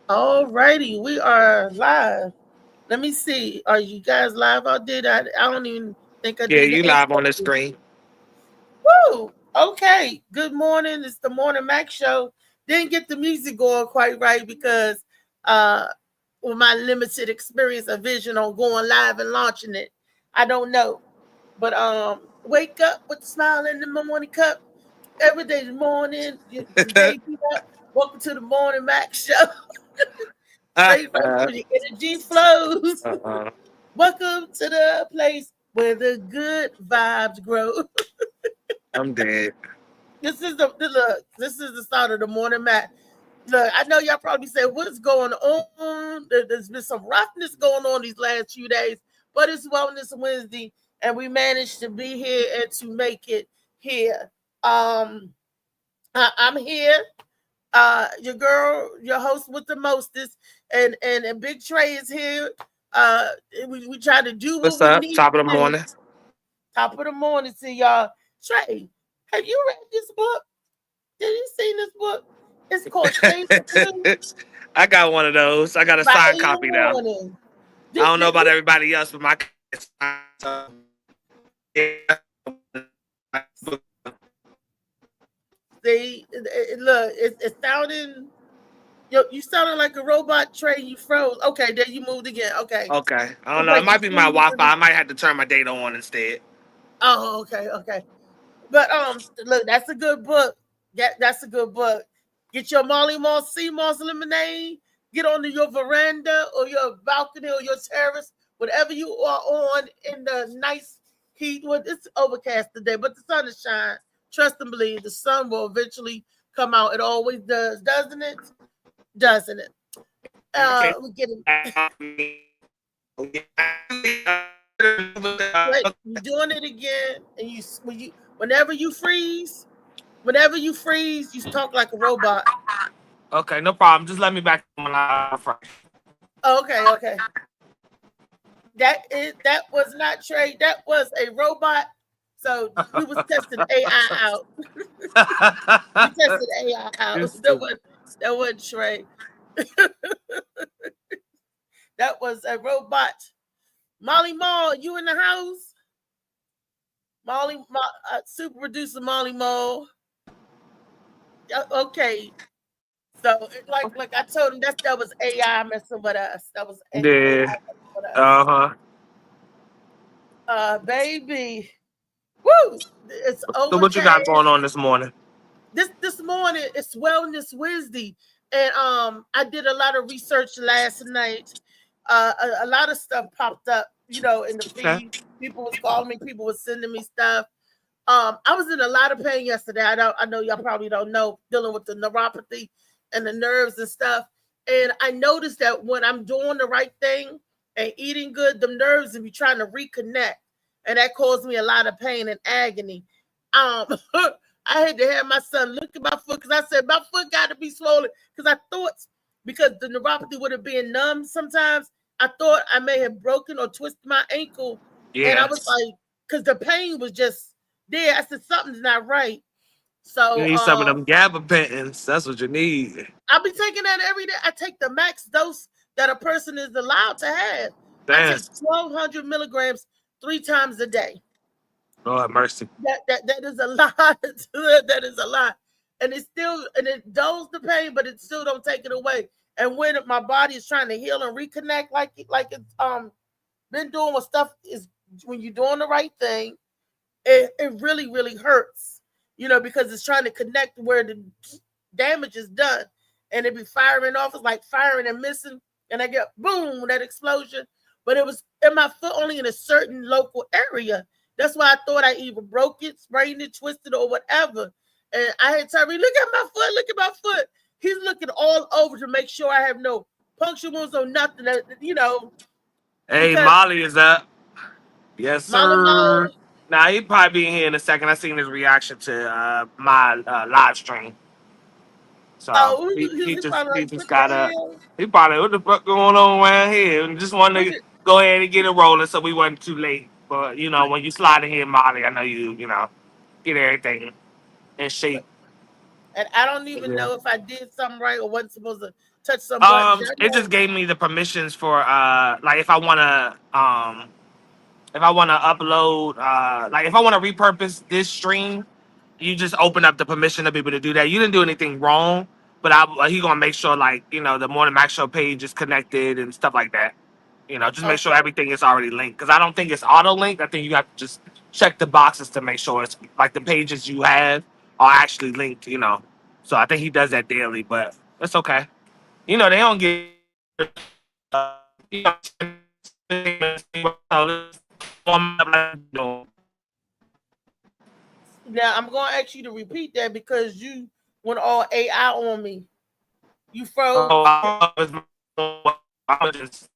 All righty, we are live. Let me see. Are you guys live? I don't even think I Yeah, did you the live on intro. the screen. Woo! Okay. Good morning. It's the Morning Mac Show. Didn't get the music going quite right because uh with my limited experience of vision on going live and launching it. I don't know. But wake up with a smile in the morning cup. Every day morning, the day be up. Welcome to the Morning Mac Show. Straight from uh, where the energy flows. uh, Welcome to the place where the good vibes grow. I'm dead. This is the start of the morning mat. Look, I know y'all probably say, "What's going on?" There's been some roughness going on these last few days, but it's Wellness Wednesday, and we managed to be here and to make it here. Um, I'm here, your girl, your host with the mostest, and Big Trey is here. Uh, we try to do what What's we up? need Top of the to do. morning. Top of the morning to y'all. Trey, have you read this book? Did you see this book? It's called Shades of Blue I got one of those. I got a by signed A.M. copy now. Warning. I This, don't know this, about this, everybody else, but my look, it's sounding. You sounded like a robot, Trey. You froze. Okay, then you moved again. Okay. okay. I don't know. It Wait, you might be my still Wi-Fi. I might have to turn my data on instead. Oh, okay, okay. But look, that's a good book. That's a good book. Get your Molly Moss Sea Moss lemonade. Get onto your veranda or your balcony or your terrace, whatever you are on in the nice heat. Well, it's overcast today, but the sun is shining. Trust and believe the sun will eventually come out. It always does, doesn't it? Doesn't it? We get it. Right. You're doing it again, and whenever you freeze, you talk like a robot. Okay, no problem. Just let me back when I refresh. Okay, okay. That was not Trey. That was a robot. So we was testing AI out. We tested AI out. It's stupid. That wasn't Trey. That was a robot. Molly Mall, you in the house? Super producer Molly Mall. Okay. So like I told him that was AI messing with us. That was AI Yeah. messing with us. Uh-huh. Baby. Woo! It's So what you got overcast. going on this morning? This morning it's Wellness Wednesday, and I did a lot of research last night. A lot of stuff popped up, in the Okay. feed. People was calling me. People was sending me stuff. I was in a lot of pain yesterday. I know y'all probably don't know, dealing with the neuropathy and the nerves and stuff. And I noticed that when I'm doing the right thing and eating good, the nerves will be trying to reconnect, and that caused me a lot of pain and agony. Um, I had to have my son look at my foot because I said my foot got to be swollen because I thought because the neuropathy would have been numb sometimes. I thought I may have broken or twisted my ankle, and I was Yes. like, because the pain was just there. I said something's not right. You So need some of them gabapentins. That's what you need. I'll be taking that every day. I take the max dose that a person is allowed to have. I take That's 1,200 milligrams 3 times a day. Lord mercy. That is a lot. That is a lot, and it dulls the pain, but it still don't take it away. And when my body is trying to heal and reconnect, like it's been doing, what stuff is when you're doing the right thing, it really really hurts, because it's trying to connect where the damage is done, and it be firing off. It's like firing and missing, and I get boom, that explosion. But it was in my foot, only in a certain local area. That's why I thought I either broke it, sprained it, twisted, or whatever. And I had Tyree, look at my foot, look at my foot. He's looking all over to make sure I have no puncture wounds or nothing, Hey, because Molly is up. Yes, Molly sir. Mo, Now he probably be in here in a second. I seen his reaction to my live stream. So oh, he probably he like, just what the got up. hell? He probably what the fuck going on around here? And just Look wanted to at go ahead and get it rolling so we wasn't too late. But when you slide in here, Molly, I know you get everything in shape. and I don't even know if I did something right or wasn't supposed to touch some buttons. It just gave me the permissions for like if I wanna upload like if I wanna repurpose this stream, you just open up the permission to be able to do that. You didn't do anything wrong, but he gonna make sure like the Morning Max Show page is connected and stuff like that. Just make sure Okay. everything is already linked because I don't think it's auto linked. I think you have to just check the boxes to make sure it's like the pages you have are actually linked. So I think he does that daily, but it's okay. They don't get. You know, Now I'm gonna ask you to repeat that because you went all AI on me. You froze. I just,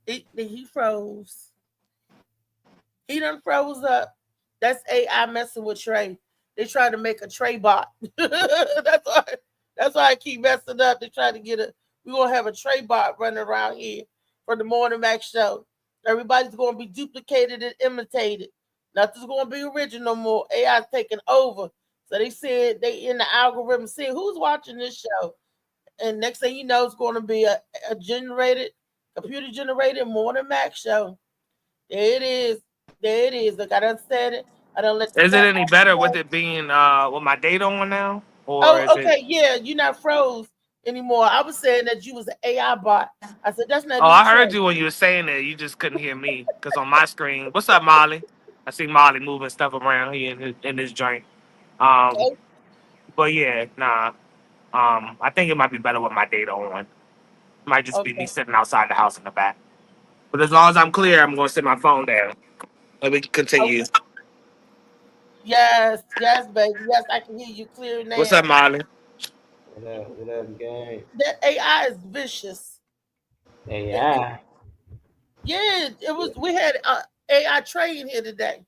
He froze. He done froze up. That's AI messing with Trey. They trying to make a Trey bot. That's why I keep messing up. They trying to get a. We gonna have a Trey bot running around here for the Morning Max Show. Everybody's gonna be duplicated and imitated. Nothing's gonna be original more. AI's taking over. So they said they in the algorithm seeing who's watching this show. And next thing you know, it's gonna be a computer generated Morning Max Show. There it is. There it is. Look, I done said it. I don't let the is it cat any out the better with bag. it being with my data on now, or is Oh, it? okay. Yeah, you're not froze anymore. I was saying that you was an AI bot. I said that's not Oh, even I heard true. you when you were saying that. You just couldn't hear me because on my screen. What's up, Molly? I see Molly moving stuff around here in this joint. Um, Oh, but yeah, nah. I think it might be better with my data on. Might just be me okay. sitting outside the house in the back. But as long as I'm clear, I'm going to sit my phone down. Let me continue. Okay. Yes, yes, baby. Yes, I can hear you clear What's up, now. Molly? What up, gang? That AI is vicious. It- AI. yeah, it was. We had AI train here today.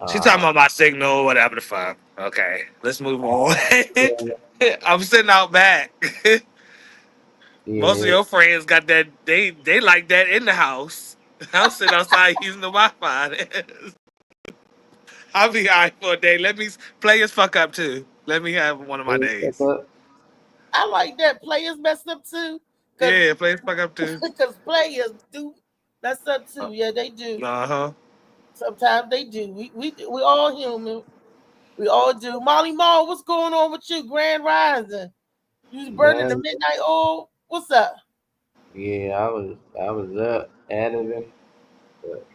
She talking Uh, about my signal, whatever the fuck. Okay, let's move on. yeah, I'm sitting out back. Most of yeah, your friends got that. They like that in the house. I'm sitting outside using the Wi-Fi. I'll be all right for a day. Let me play as fuck up too. Let me have one of my hey, step days. up. I like that. Players mess up too, cause Yeah, play as fuck up too. because players do mess up Uh too. Yeah, they do. huh. Sometimes they do. We all human. We all do. Molly Mall, what's going on with you? Grand Rising. You was burning the Man, midnight oil. What's up? yeah, I was up editing, but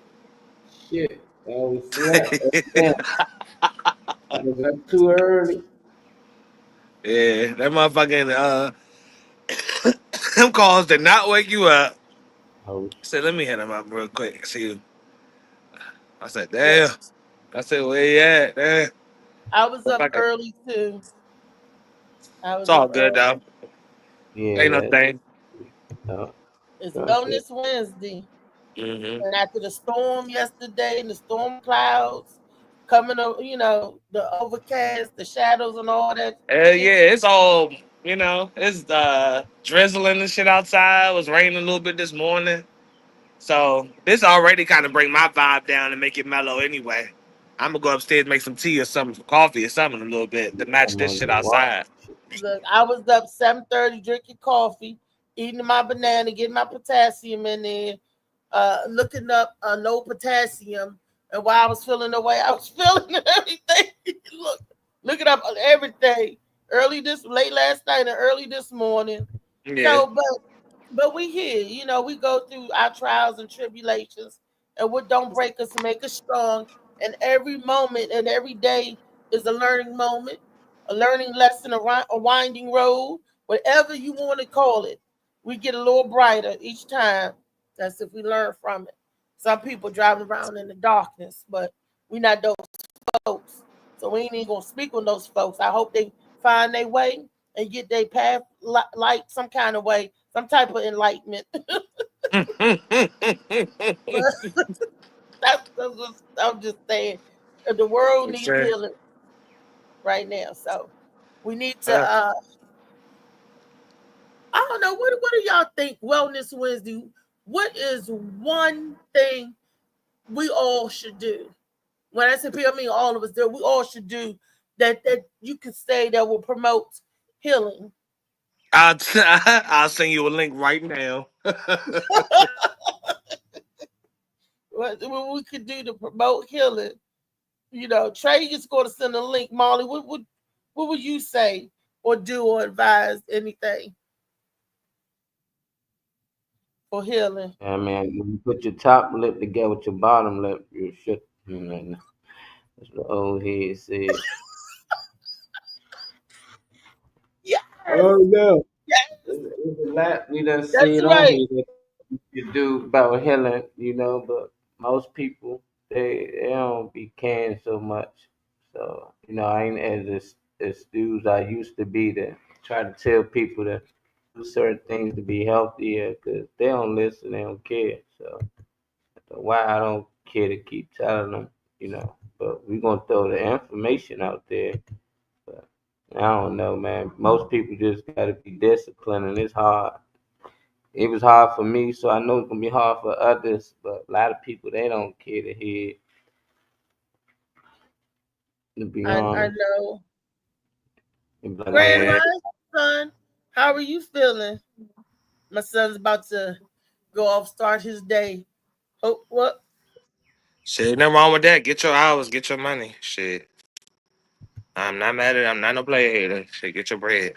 shit, I was slept. Damn, I was up too early. Yeah, that motherfucking them calls did not wake you up. Oh, I said, let me hit him up real quick. See you. I said, Yeah, damn. I said, where you at? Damn. I was up Fucking, early too. I it's was up all good early. though. yeah, Ain't no that. thing. No, It's that's it. Wellness Wednesday. Mm-hmm. And after the storm yesterday and the storm clouds coming up, the overcast, the shadows and all that shit. Yeah, it's all it's drizzling and shit outside. It was raining a little bit this morning. So this already kind of bring my vibe down and make it mellow anyway. I'm gonna go upstairs make some tea or something, coffee or something a little bit to match I'm this on shit the watch. outside. Look, I was up 7:30 drinking coffee, eating my banana, getting my potassium in there, looking up low potassium, and while I was feeling the way I was feeling and everything, looking up everything early this late last night and early this morning. Yeah. So, but we here, we go through our trials and tribulations, and what don't break us make us strong. And every moment and every day is a learning moment, a learning lesson, a winding road, whatever you want to call it. We get a little brighter each time. That's if we learn from it. Some people driving around in the darkness, but we not those folks. So we ain't even gonna speak on those folks. I hope they find their way and get their path light some kind of way, some type of enlightenment. That's what I'm just saying. The world needs Okay. healing right now. So we need to Uh, I don't know, what do y'all think Wellness Wednesday? What is one thing we all should do. When I say people, I mean all of us. That we all should do that. That you could say that will promote healing. I'll send you a link right now. What we could do to promote healing. Trey is going to send a link. Molly, what would you say or do or advise anything for healing? Yeah, man, when you put your top lip together with your bottom lip, you should. That's what the old head said. Yes, Oh no. yes, There's a lot we done that's said on right. here that you do about healing, but most people they don't be caring so much. So, I ain't as dudes I used to be to try to tell people to do certain things to be healthier because they don't listen, they don't care. So why I don't care to keep telling them. But we gonna throw the information out there. But I don't know, man. Most people just gotta be disciplined, and it's hard. It was hard for me, so I know it's gonna be hard for others. But a lot of people they don't care to hear it, to be I honest. know. They be like, Grand Yeah. Rise, son. How are you feeling? My son's about to go off, start his day. Oh, what? Shit, nothing wrong with that. Get your hours, get your money. Shit. I'm not mad at it. I'm not no player hater. Shit, get your bread.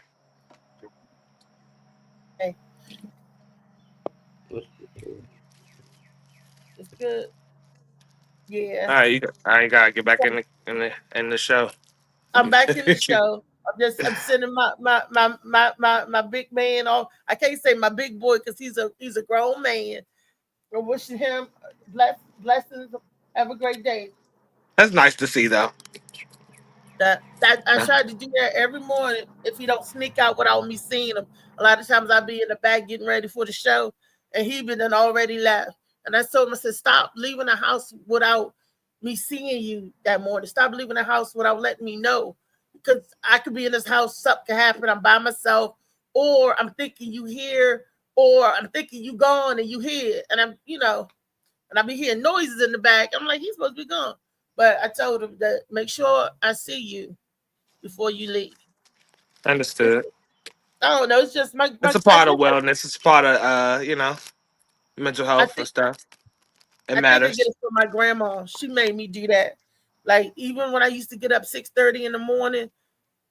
Hey, what's the- it's good. Yeah. All right, I ain't gotta get back in the show. I'm back in the show. I'm sending my big man off. I can't say my big boy because he's a grown man. I'm wishing him blessings. Have a great day. That's nice to see though. That I try to do that every morning. If he don't sneak out without me seeing him, a lot of times I be in the back getting ready for the show, and he been done already left. And I told him, I said, stop leaving the house without me seeing you that morning. Stop leaving the house without letting me know, because I could be in this house, something can happen. I'm by myself, or I'm thinking you here, or I'm thinking you gone and you here, and and I be hearing noises in the back. I'm like, he's supposed to be gone. But I told him that make sure I see you before you leave. It's, Understood. I don't know. It's just It's my a I part of think wellness. It's a part of mental I health and think stuff. It I think I get matters. it from my grandma. She made me do that. Like even when I used to get up 6:30 in the morning,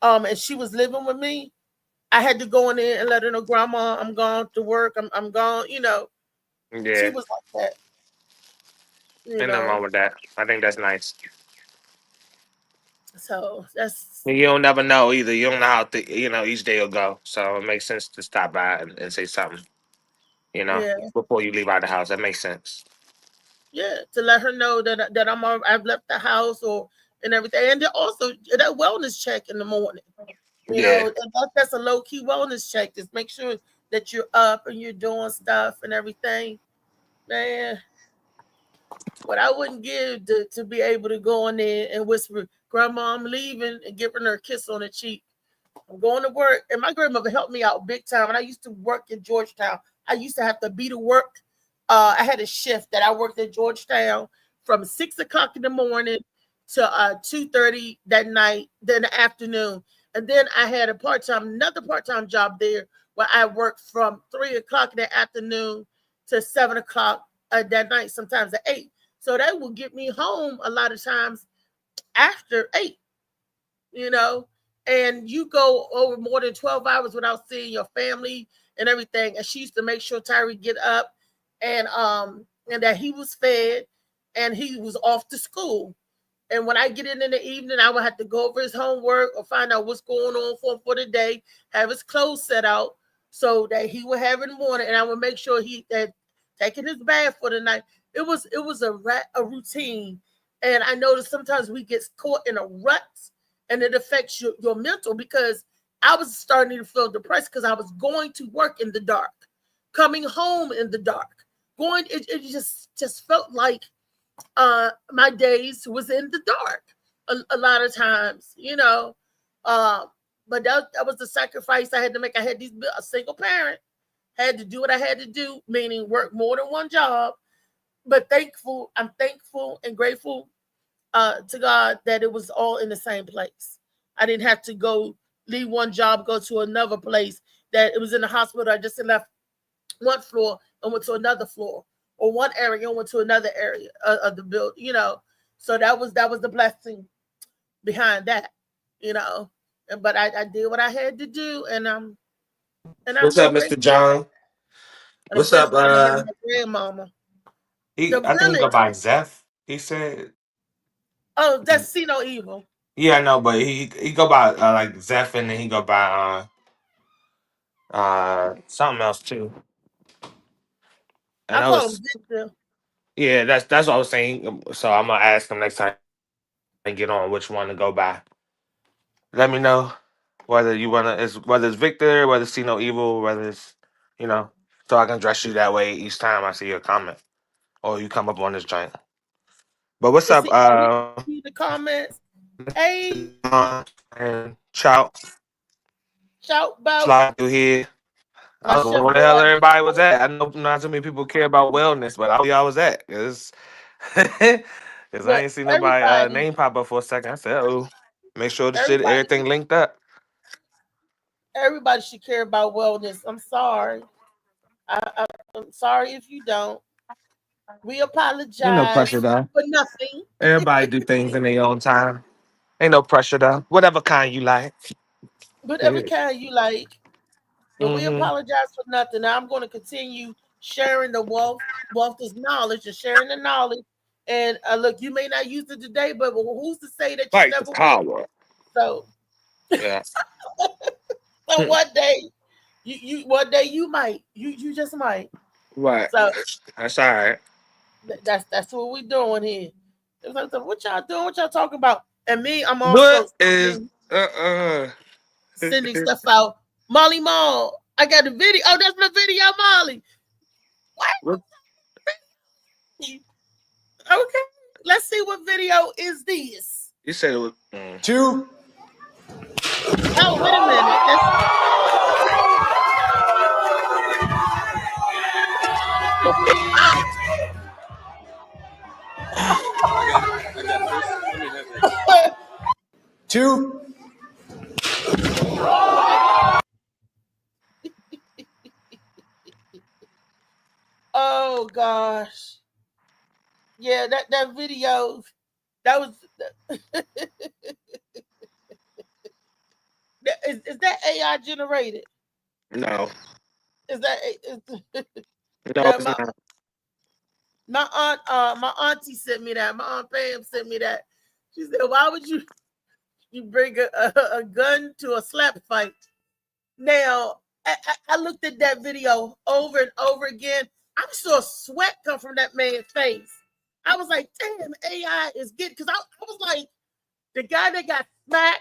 and she was living with me, I had to go in there and let her know, Grandma, I'm gone to work. I'm gone. She Yeah. was like that. You Ain't nothing wrong know. with that. I think that's nice. So that's You don't never know either. You don't know how each day will go. So it makes sense to stop by and say something. yeah. Before you leave out the house. That makes sense. Yeah, to let her know that I've left the house or and everything, and then also that wellness check in the morning. Yeah. And that's a low key wellness check. Just make sure that you're up and you're doing stuff and everything. Man, what I wouldn't give to be able to go in there and whisper, "Grandma, I'm leaving," and giving her a kiss on the cheek. I'm going to work, and my grandmother helped me out big time. And I used to work in Georgetown. I used to have to be to work. I had a shift that I worked at Georgetown from 6 o'clock in the morning to 2:30 that night, then the afternoon, and then I had another part time job there where I worked from 3 o'clock in the afternoon to 7 o'clock that night, sometimes at 8. So that would get me home a lot of times after 8 you know, and you go over more than 12 hours without seeing your family and everything. And she used to make sure Tyree get up and that he was fed and he was off to school. And when I get in the evening, I would have to go over his homework or find out what's going on for the day, have his clothes set out so that he would have in the morning, and I would make sure he had taken his bath for the night. It was a routine, and I noticed sometimes we get caught in a rut, and it affects your mental because I was starting to feel depressed because I was going to work in the dark, coming home in the dark, it just felt like my days was in the dark a lot of times. Um, but that was the sacrifice I had to make. I had a single parent, had to do what I had to do, meaning work more than one job, but I'm thankful and grateful to God that it was all in the same place. I didn't have to go leave one job, go to another place. That it was in the hospital. I just left one floor and went to another floor, or one area and went to another area of the building. So that was the blessing behind that. But I did what I had to do, and I'm What's so up, Mr. grateful. John? And I'm What's up? grateful to hear my grandmama. The I think he go village. by Zeph. He said. Oh, that's See No Evil. Yeah, I know, but he go by like Zeph, and then he go by something else too. And I I call him was Victor. yeah, that's what I was saying. So I'm gonna ask him next time and get on which one to go by. Let me know whether you wanna whether it's Victor, whether it's See No Evil, whether it's so I can address you that way each time I see your comment or you come up on this joint. But what's up, See, see the comments. Hey, and Chow shout about Slide through here. I my don't know chef where the boy. hell everybody was at. I know not too many people care about wellness, but I know y'all was at because I Look, ain't see nobody everybody, name pop up for a second. I said, "Oh, make sure the shit everybody, everything linked up." everybody should care about wellness. I'm sorry. I'm sorry if you don't. We Ain't no apologize pressure though. for nothing, Everybody do things in their own time. Ain't no pressure though. Whatever kind you like. whatever Yeah. kind you like. But we Mm-hmm. apologize for nothing. Now I'm going to continue sharing the wealth is knowledge, and sharing the knowledge. And look, you may not use it today, but who's to say that you Like the never will? power. So, Yeah. so one day, you one day you might, you just might. Right. So That's all right. that's what we're doing here. It's like, so what y'all doing? What y'all talking about? And me, I'm What also is uh sending stuff out. Molly Mall, I got the video. Oh, that's my video, Molly. what Okay, let's see what video is this. you said it was Two. Oh, wait a minute. That's Two. oh gosh. Yeah, that video. That was. Is that AI generated? no. Is that No, now it's not. my auntie sent me that. My aunt Pam sent me that. She said, "Why would you bring a gun to a slap fight?" Now, I looked at that video over and over again. I saw sweat come from that man's face. I was like, damn, AI is getting, because I was like, the guy that got smacked,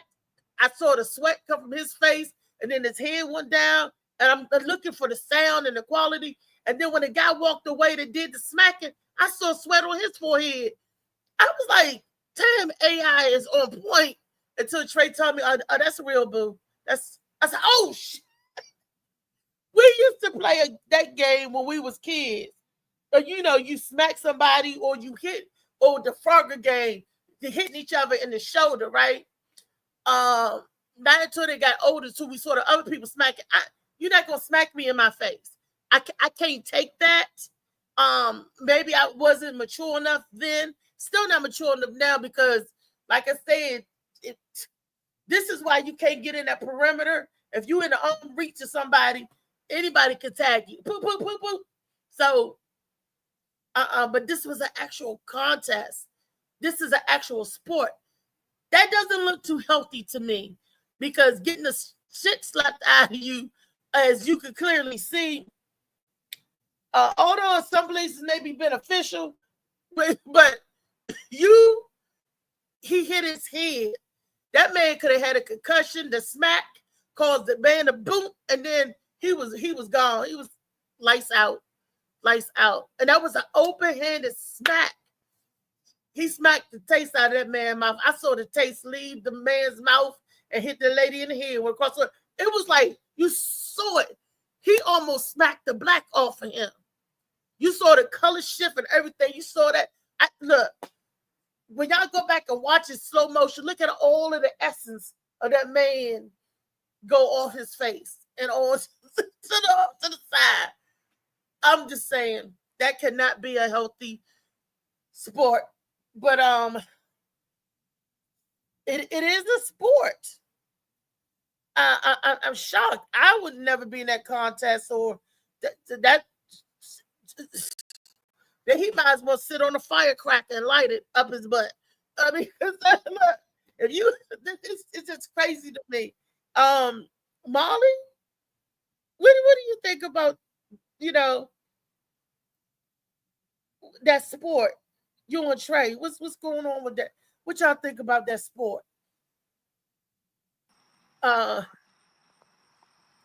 I saw the sweat come from his face, and then his head went down, and I'm looking for the sound and the quality. And then when the guy walked away that did the smacking, I saw sweat on his forehead. I was like, damn, AI is on point. Until Trey told me, oh, that's real, boo. I said, oh, shit. We used to play that game when we was kids. You smack somebody or you hit, or the Frogger game, they hitting each other in the shoulder, right? Not until they got older, so we saw the other people smacking. You're not gonna smack me in my face. I can't take that. Maybe I wasn't mature enough then. Still not mature enough now because, like I said, this is why you can't get in that perimeter. If you in the arm reach of somebody, anybody can tag you. Poop, poop, poop, poop. So, but this was an actual contest. This is an actual sport. That doesn't look too healthy to me because getting the shit slapped out of you, as you could clearly see, although in some places may be beneficial, but he hit his head. That man could have had a concussion. The smack caused the man to boom, and then he was gone. He was lights out, and that was an open-handed smack. He smacked the taste out of that man's mouth. I saw the taste leave the man's mouth and hit the lady in the head. Across her. It was like you saw it. He almost smacked the black off of him. You saw the color shift and everything. You saw that. Look, when y'all go back and watch it slow motion, look at all of the essence of that man go off his face and on to the side. I'm just saying that cannot be a healthy sport. But it is a sport. I'm shocked. I would never be in that contest, or that he might as well sit on a firecracker and light it up his butt. I mean, if you, it's just crazy to me. Molly, what do you think about, that sport? You and Trey, what's going on with that? What y'all think about that sport? I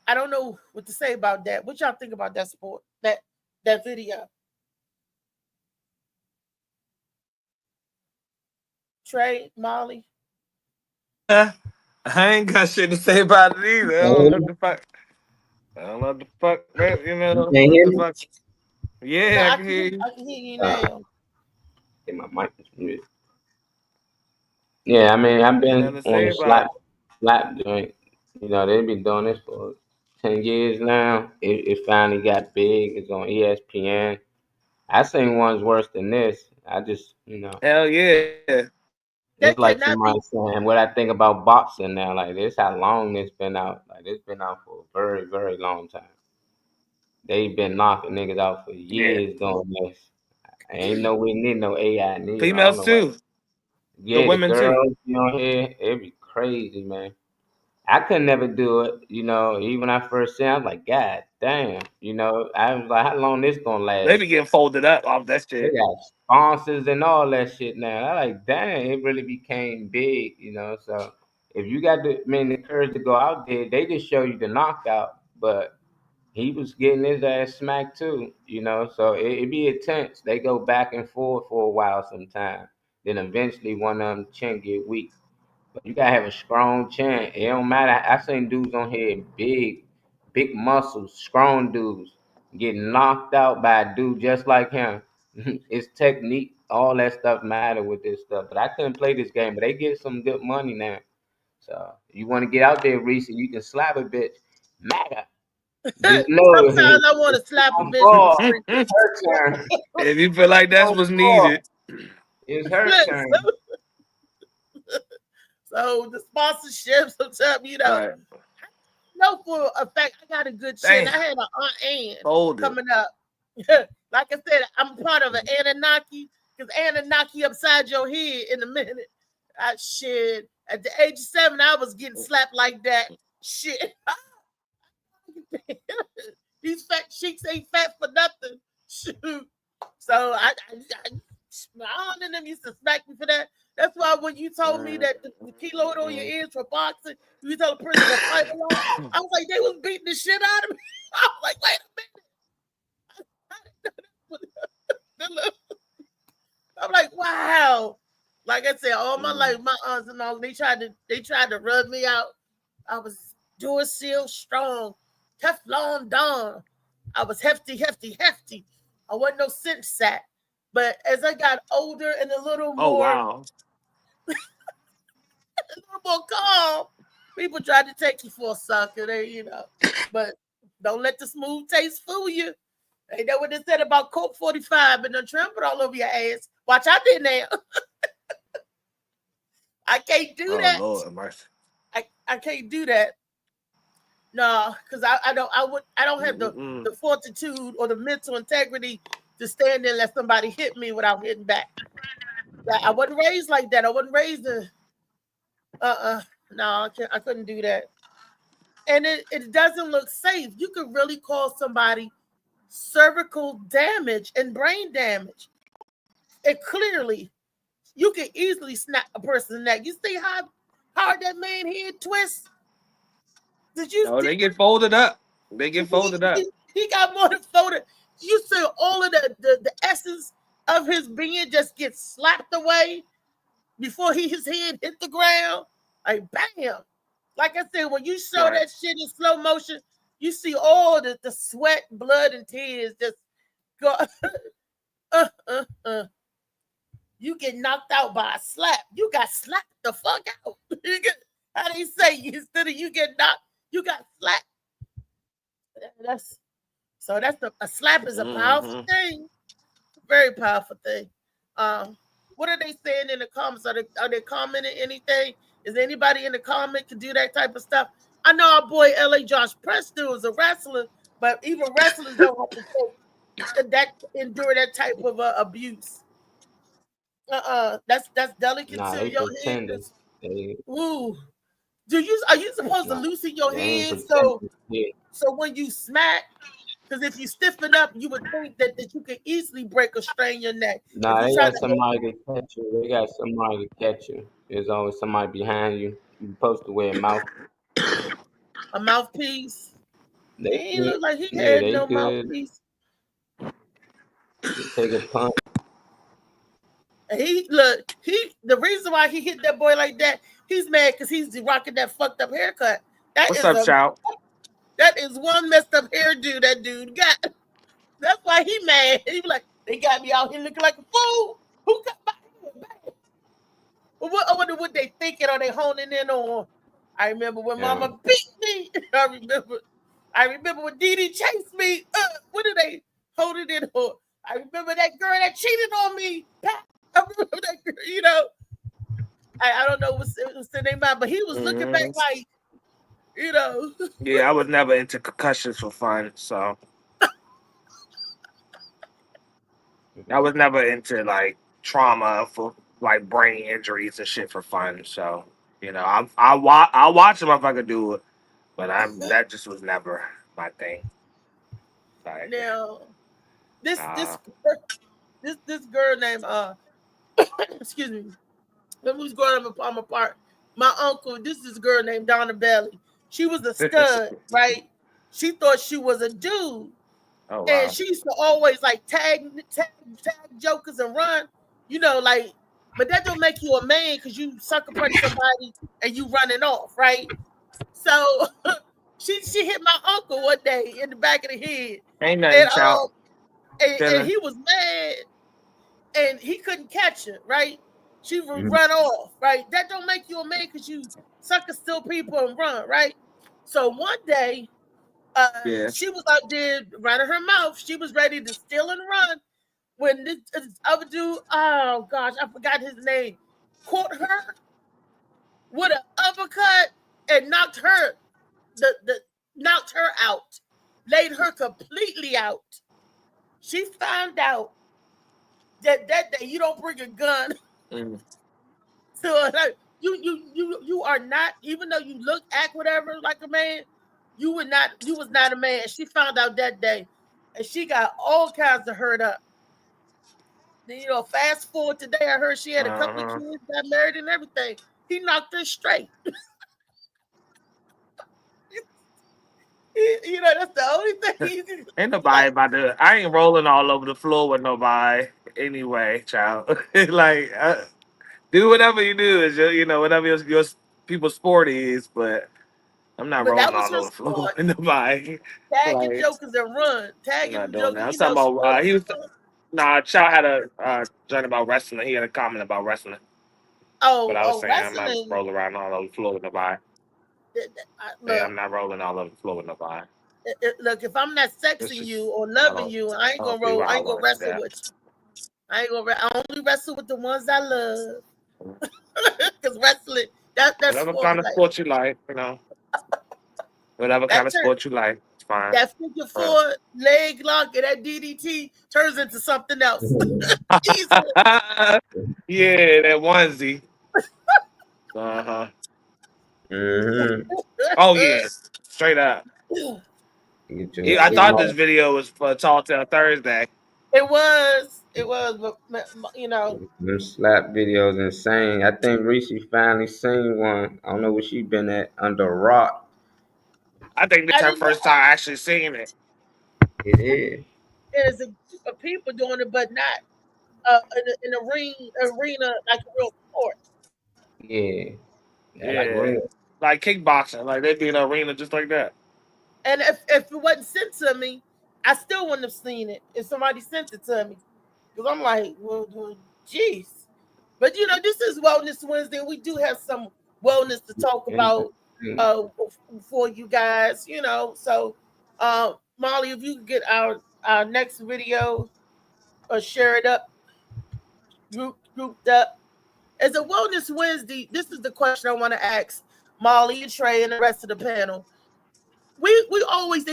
don't know what to say about that. What y'all think about that sport? That video? Trey, Molly. I ain't got shit to say about it either. I don't know what the fuck. Man, You can't hear the me? fuck. No, Yeah, I can hear you. I can hear you now. Get my mic is muted. Yeah, I mean, I've Ain't been nothing to on say the about slap joint. They've been doing this for 10 years now. It finally got big. It's on ESPN. I seen ones worse than this. I just, it. Hell yeah. it's That like cannot be. somebody saying what I think about boxing now. Like, this how long this been out. Like, it's been out for a very, very long time. They've been knocking niggas out for Yeah. years doing this. Ain't no we need no AI neither. I don't Females know what. too. The Yeah, the women too. girls be on here, it be crazy, man. I could never do it, even when I first seen it, I was like, God damn, I was like, how long this gonna They last? be getting folded up off that They shit. got sponsors and all that shit now. I like, damn, it really became big, So if you got the courage to go out there, they just show you the knockout, but he was getting his ass smacked too. So it be intense. They go back and forth for a while sometimes. Then eventually one of them chin get weak. But you gotta have a strong chin. It don't matter. I seen dudes on here, big muscles, strong dudes, getting knocked out by a dude just like him. It's technique, all that stuff matter with this stuff. But I couldn't play this game, but they get some good money now. So you want to get out there, Reese, you can slap a bitch. Matter. Just know Sometimes I want to slap a don't bitch with a fall. sprinkler. It's her turn. If you feel like that's Don't what's fall. needed. It's her Listen, turn. so the sponsorship, sometimes, Right. know for a fact, I got a good chin. Damn. I had an Aunt Ann Folded. coming up. Like I said, I'm part of an Anunnaki, because Anunnaki upside your head in a minute. Shit. At the age of 7, I was getting slapped like that. Shit. These fat cheeks ain't fat for nothing. Shoot. So I and them used to smack me for that. That's why when you told me that the keloid on your ears for boxing, you tell a person to fight along. I was like, they was beating the shit out of me. I was like, wait a minute. I'm like, wow. Like I said, all my life, my aunts and all, they tried to rub me out. I was Dual Seal strong, Teflon Don. I was hefty. I wasn't no cinch sack. But as I got older and a little wow. calm, people tried to take you for a sucker. But don't let the smooth taste fool you. Ain't that what they said about Coke 45 and the trampled all over your ass? Watch out there now. I can't do that. Lord mercy. I can't do that. No, because I don't have the fortitude or the mental integrity to stand there and let somebody hit me without hitting back. I wasn't raised like that. I wasn't raised to no, I couldn't do that. And it doesn't look safe. You could really cause somebody cervical damage and brain damage. It clearly, you can easily snap a person's neck. You see how hard that man head twists? Did you? No, they get folded up. They get folded up. He got more than folded. You see all of the essence of his being just get slapped away before his head hit the ground. Like bam. Like I said, when you show that shit in slow motion, you see all the sweat, blood, and tears just Go, uh, uh, uh. You get knocked out by a slap. You got slapped the fuck out. You get, how they say, instead of you get knocked, you got slapped. That's so. That's a slap is a powerful thing. Very powerful thing. Um, what are they saying in the comments? Are they commenting anything? Is anybody in the comment can do that type of stuff? I know our boy LA Josh Preston was a wrestler, but even wrestlers don't have to take that endure that type of abuse. That's delicate Nah, too. they Your hand pretending. is They ooh. Are you supposed to nah, loosen your they ain't hands so pretending. Yeah. when you smack, because if you stiffen up, you would think that you could easily break or strain your neck. If Nah, you they try got to somebody to catch you. They got somebody to catch you. There's always somebody behind you. You're supposed to wear a mouth. a mouthpiece, They he ain't good. look like he Yeah, had they no good. mouthpiece. You take a punch. And the reason why he hit that boy like that, he's mad because he's rocking that fucked up haircut. What's up, child? That is one messed up hairdo that dude got. That's why he mad. He be like, they got me out here looking like a fool. Who got my hair back? I wonder what they thinking or they honing in on. I remember when Yeah. Mama beat me. I remember when Dee Dee chased me. What are they holding in on? I remember that girl that cheated on me. I remember that girl, I don't know what's the name about, but he was looking back like, Yeah, I was never into concussions for fun, so I was never into like trauma for like brain injuries and shit for fun. So I'll watch them if I could do it, but that just was never my thing. Like, now this uh, this this girl named excuse me, when we was growing up on my part, my uncle, this is a girl named Donna Belly. She was a stud, right? She thought she was a dude. oh And wow, she used to always like tag jokers and run, like, but that don't make you a man because you sucker punch somebody and you running off, right? So she hit my uncle one day in the back of the head, ain't nothing, and child. and Chilling. he was mad and he couldn't catch her, right? She would Mhm. run off, right? That don't make you a man because you sucker steal people and run, right? So one day, Yeah, she was out there running her mouth. She was ready to steal and run when this other dude, oh gosh, I forgot his name, caught her with an uppercut and the knocked her out, laid her completely out. She found out that day you don't bring a gun mm. to you are not, even though you look act whatever like a man, you was not a man. She found out that day, and she got all kinds of hurt up. Then, fast forward today, I heard she had a couple of Uh-huh. kids, got married and everything. He knocked her straight. That's the only thing you can Ain't nobody like. about to. I ain't rolling all over the floor with nobody anyway, child. Like, do whatever you do is whatever your people's sport is, but I'm not But that rolling was all her over the floor sport. with nobody. Tagging Like, jokers and run. I'm Tagging not them doing that. jokers, I'm talking about sports. he was. Nah, Chow had a joint about wrestling. He had a comment about wrestling, but I was saying I'm not Wrestling. rolling around all over the floor with nobody. Yeah, Look, I'm not rolling all over the floor with nobody. look. If I'm not This sexing you is or I loving don't you, I don't see why I I ain't gonna want to do wrestle with you. I only wrestle with the ones I love. that. Because wrestling, that's Whatever sport. kind of Like sport you like, whatever kind that of turn sport you like, it's fine. that figure Uh, four leg lock and that DDT turns into something else. Easily. yeah, that onesie. Uh-huh. Mm-hmm. Oh yeah, straight up. Get your Yeah, I Yeah, thought swing this off. video was for Tall Tale Thursday. it was, but Them slap videos insane. I think Reese finally seen one. I don't know where she been at under a rock. I think this I her didn't know first time actually seeing it. It is. there's a group of people doing it, but not in a arena like a real sport. Yeah. Yeah, like Yeah, real. like kickboxing, like they be in an arena just like that. And if it wasn't sent to me, I still wouldn't have seen it if somebody sent it to me. Because I'm like, well, geez. But this is Wellness Wednesday. We do have some wellness to talk about Mm. for you guys, So Molly, if you could get our next video or share it up, grouped up. As a Wellness Wednesday, this is the question I want to ask Molly and Trey and the rest of the panel. They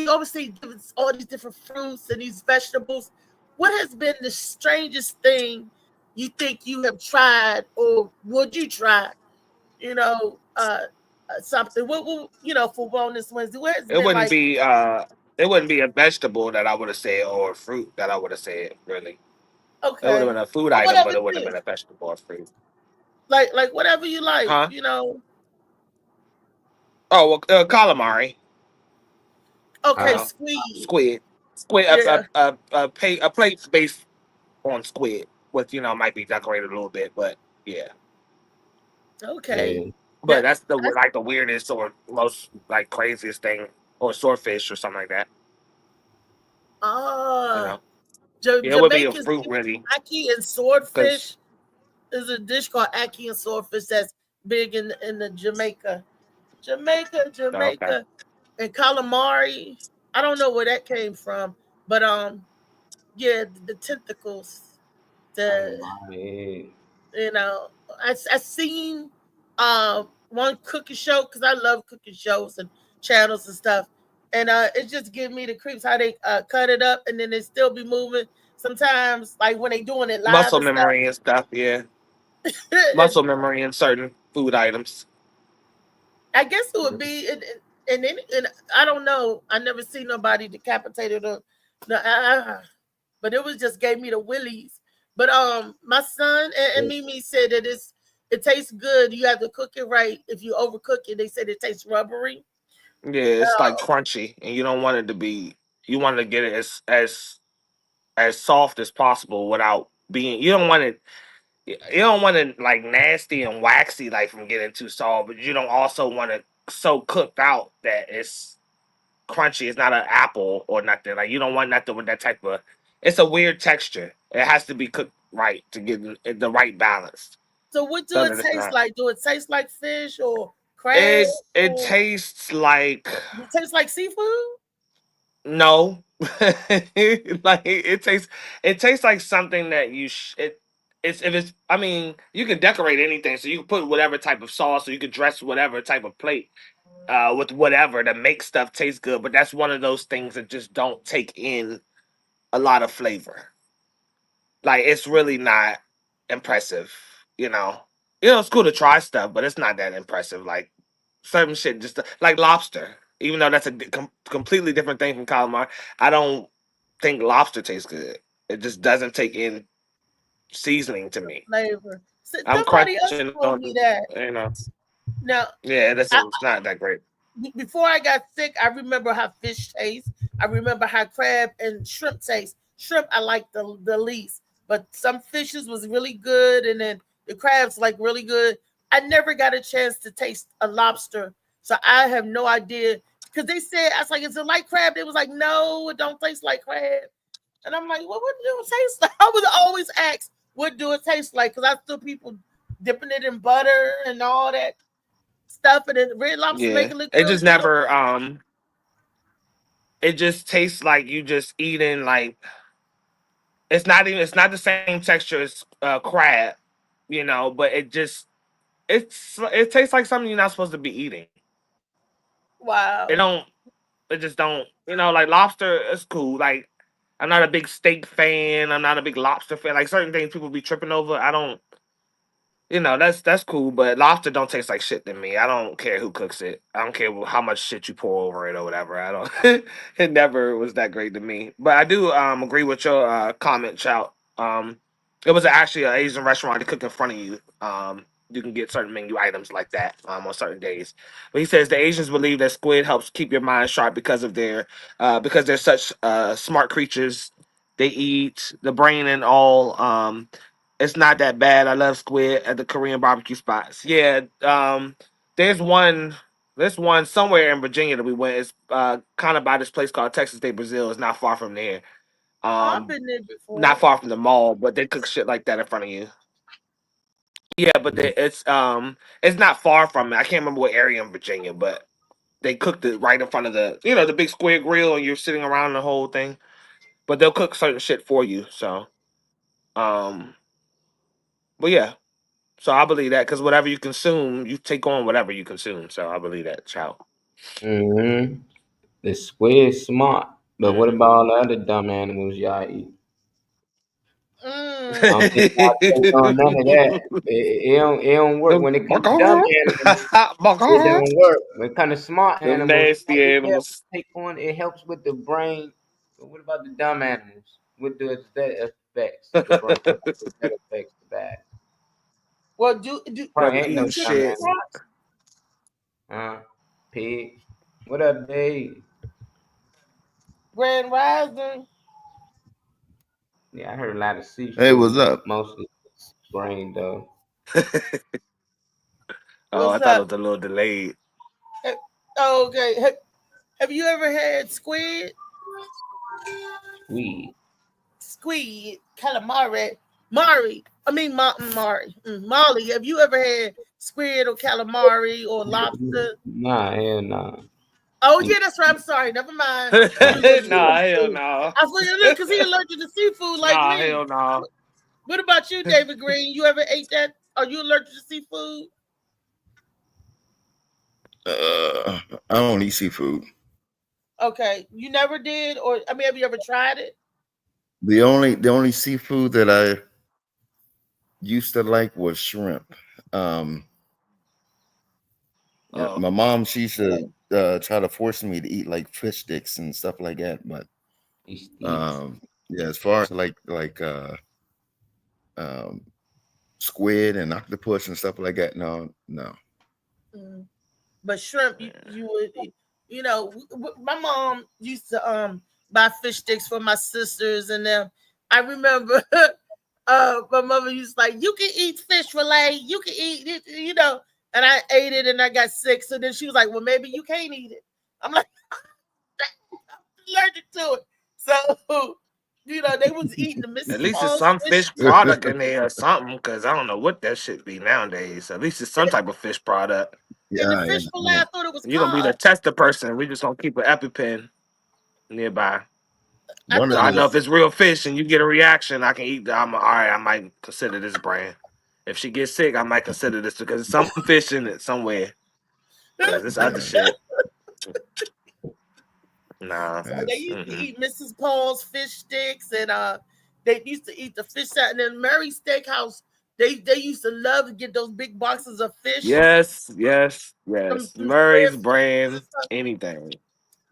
always say give us all these different fruits and these vegetables. What has been the strangest thing you think you have tried or would you try? Something. For Wellness Wednesday, where has It been wouldn't like be a vegetable that I would have said or a fruit that I would have said really. It would have okay, been a food or item, whatever but it it wouldn't have is, been a vegetable or fruit. like whatever you like. Huh? Oh, well, calamari. Okay, Uh, squid. squid. Squid. Yeah. A plate based on squid, with might be decorated a little bit, but yeah. Okay. Yeah. But Yeah. that's the weirdest or most like craziest thing, or swordfish or something like that. You Ah, know. Yeah, it would be a Jamaica's fruit really, ackee and because swordfish. There's a dish called ackee and swordfish that's big in the okay. Jamaica, and calamari. I don't know where that came from, but yeah, the tentacles. The Calamari. you know, I seen one cooking show because I love cooking shows and channels and stuff, and it just give me the creeps how they cut it up and then they still be moving. Sometimes, like when they doing it live Muscle and stuff. memory and stuff. Yeah, muscle memory in certain food items. I guess it would be, and I don't know. I never seen nobody decapitated or, no, but it was just gave me the willies. But my son and Mimi said that it tastes good. You have to cook it right. If you overcook it, they said it tastes rubbery. Yeah, it's like crunchy, and you don't want it to be. You want to get it as soft as possible without being. You don't want it. You don't want it like nasty and waxy, like from getting too soft, but you don't also want it so cooked out that it's crunchy. It's not an apple or nothing. Like you don't want nothing with that type of. It's a weird texture. It has to be cooked right to get the right balance. So what do So it that it's taste not. like? Do it taste like fish or crab? It Or tastes like does it taste like seafood? no. Like it tastes like something that it's if it's I mean you can decorate anything, so you can put whatever type of sauce, or you can dress whatever type of plate with whatever to make stuff taste good, but that's one of those things that just don't take in a lot of flavor. Like it's really not impressive, you know. It's cool to try stuff, but it's not that impressive. Like certain shit, just like lobster. Even though that's a completely different thing from calamari, I don't think lobster tastes good. It just doesn't take in seasoning to me. Flavor. So, I'm somebody crunching else on, told me that. Now, yeah, I, it's not that great. before I got sick, I remember how fish tastes. I remember how crab and shrimp taste. Shrimp I like the least, but some fishes was really good, and then the crabs like really good. I never got a chance to taste a lobster, so I have no idea. Because they said I was like, "Is it like crab?" They was like, "No, it don't taste like crab." And I'm like, "Well, what do it taste like?" I was always asked, "What do it taste like?" Because I still people dipping it in butter and all that stuff, and then Red Lobster make Yeah, it look it good just too. never. It just tastes like you just eating like it's not the same texture as crab, but it tastes like something you're not supposed to be eating. It Wow. don't it just don't like lobster is cool. Like I'm not a big steak fan. I'm not a big lobster fan. Like certain things people be tripping over. I don't. That's cool, but lobster don't taste like shit to me. I don't care who cooks it. I don't care how much shit you pour over it or whatever. I don't. It never was that great to me. But I do agree with your comment, Chout. It was actually an Asian restaurant to cook in front of you. You can get certain menu items like that on certain days. But he says the Asians believe that squid helps keep your mind sharp because they're such smart creatures. They eat the brain and all. It's not that bad. I love squid at the Korean barbecue spots. Yeah, there's one This one somewhere in Virginia that we went is kind of by this place called Texas State Brazil. It's not far from there. I've been there before. Not far from the mall, but they cook shit like that in front of you. Yeah, but it's not far from it. I can't remember what area in Virginia, but they cooked it right in front of the big square grill, and you're sitting around the whole thing. But they'll cook certain shit for you. So, but yeah. So I believe that because whatever you consume, you take on whatever you consume. So I believe that, child. Mm-hmm. The squid is smart, but what about all the other dumb animals y'all eat? I don't think y'all take on none of that. It don't work when it comes to dumb animals. It don't work. When it comes to smart Them animals, nasty animals. take on. It helps with the brain. But what about the dumb animals? What does that affects the brain? That affects the back. Well, do Probably ain't no eat dumb shit. animals. Pig. What up, Dave? Grand Rising. Yeah, I heard a lot of seafood. Hey, what's up? Mostly brain though. Oh, I What's thought it up? was a little delayed. Oh, okay. Have you ever had squid? Squid, calamari, Molly. Molly, have you ever had squid or calamari or lobster? Nah, hell nah. Oh yeah, that's right. I'm sorry. Never mind. Nah, hell no. I forget because he allergic to seafood like Nah, me. hell no. What about you, David Green? You ever ate that? Are you allergic to seafood? I don't eat seafood. Okay, you never did, or I mean, have you ever tried it? The only seafood that I used to like was shrimp. Oh. My mom, she used to try to force me to eat like fish sticks and stuff like that. But yeah, as far as like squid and octopus and stuff like that, no. But shrimp, you would, my mom used to buy fish sticks for my sisters and them. I remember my mother used to like, you can eat fish fillet, you can eat it, and I ate it and I got sick. So then she was like, well, maybe you can't eat it. I'm like, I'm allergic to it. So, they was eating the Mrs. At least Paul's it's some fish product in there or something, because I don't know what that shit be nowadays. At least it's some type of fish product. And the fish fillet, I thought it was You're gonna be the tester person. We just gonna keep an EpiPen nearby. I know if it's real fish and you get a reaction, I can eat. I'm all right. I might consider this brand. If she gets sick, I might consider this because there's some fish in it somewhere. Because this other shit, nah. So they used to eat Mrs. Paul's fish sticks, and they used to eat the fish salad. And then Murray Steakhouse, they used to love to get those big boxes of fish. Yes. Murray's brand, anything.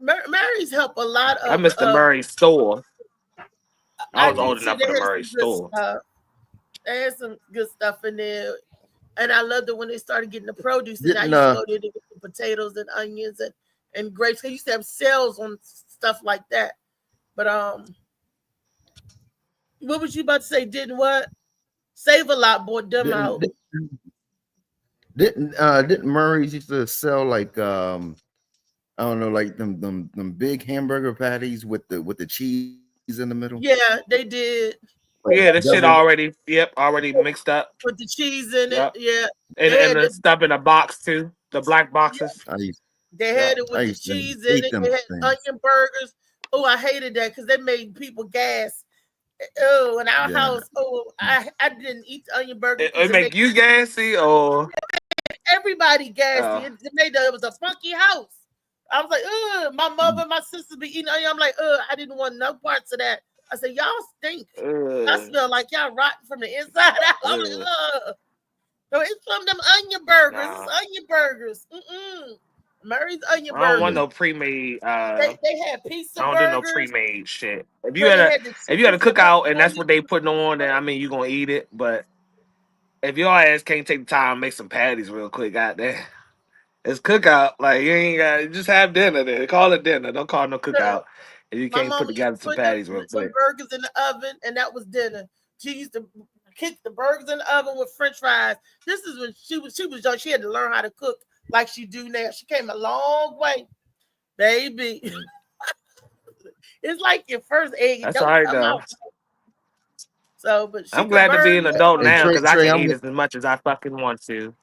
Murray's help a lot of. I miss the Murray store. I was old did enough too. for the Murray store. They had some good stuff in there, and I loved it when they started getting the produce. And I used to go there to get the potatoes and onions and grapes. They used to have sales on stuff like that. But what was you about to say? Didn't what? Save a Lot bought them out. Didn't Murray's used to sell like I don't know, like them big hamburger patties with the cheese in the middle? Yeah, they did. Yeah, this shit already mixed up with the cheese in it. Yeah, and the stuff in a box too. The black boxes. They had it with the cheese in it. They had onion burgers. Oh, I hated that because they made people gas. Oh, in our house, I didn't eat the onion burgers. It make you gassy or everybody gassy. It was a funky house. I was like, my mother and my sisters be eating onion. I'm like, I didn't want no parts of that. I said, y'all stink. I smell like y'all rotten from the inside out. I'm like, so it's from them onion burgers. It's onion burgers. Murray's onion burgers. I don't want no pre-made. They had pizza burgers. I don't do no pre-made shit. If you had a cookout and that's what they putting on, then I mean you gonna eat it. But if your ass can't take the time to make some patties real quick, goddamn, it's cookout. Like you ain't got just have dinner there. Call it dinner. Don't call it no cookout. If you can't put together some patties real quick. Some burgers in the oven, and that was dinner. She used to kick the burgers in the oven with French fries. This is when she was young. She had to learn how to cook like she do now. She came a long way, baby. It's like your first egg. It That's all don't right come though. out. So, but she I'm could glad to be burn an me. adult Hey now Trey, because I Trey, can I'm eat with, as much as I fucking want to.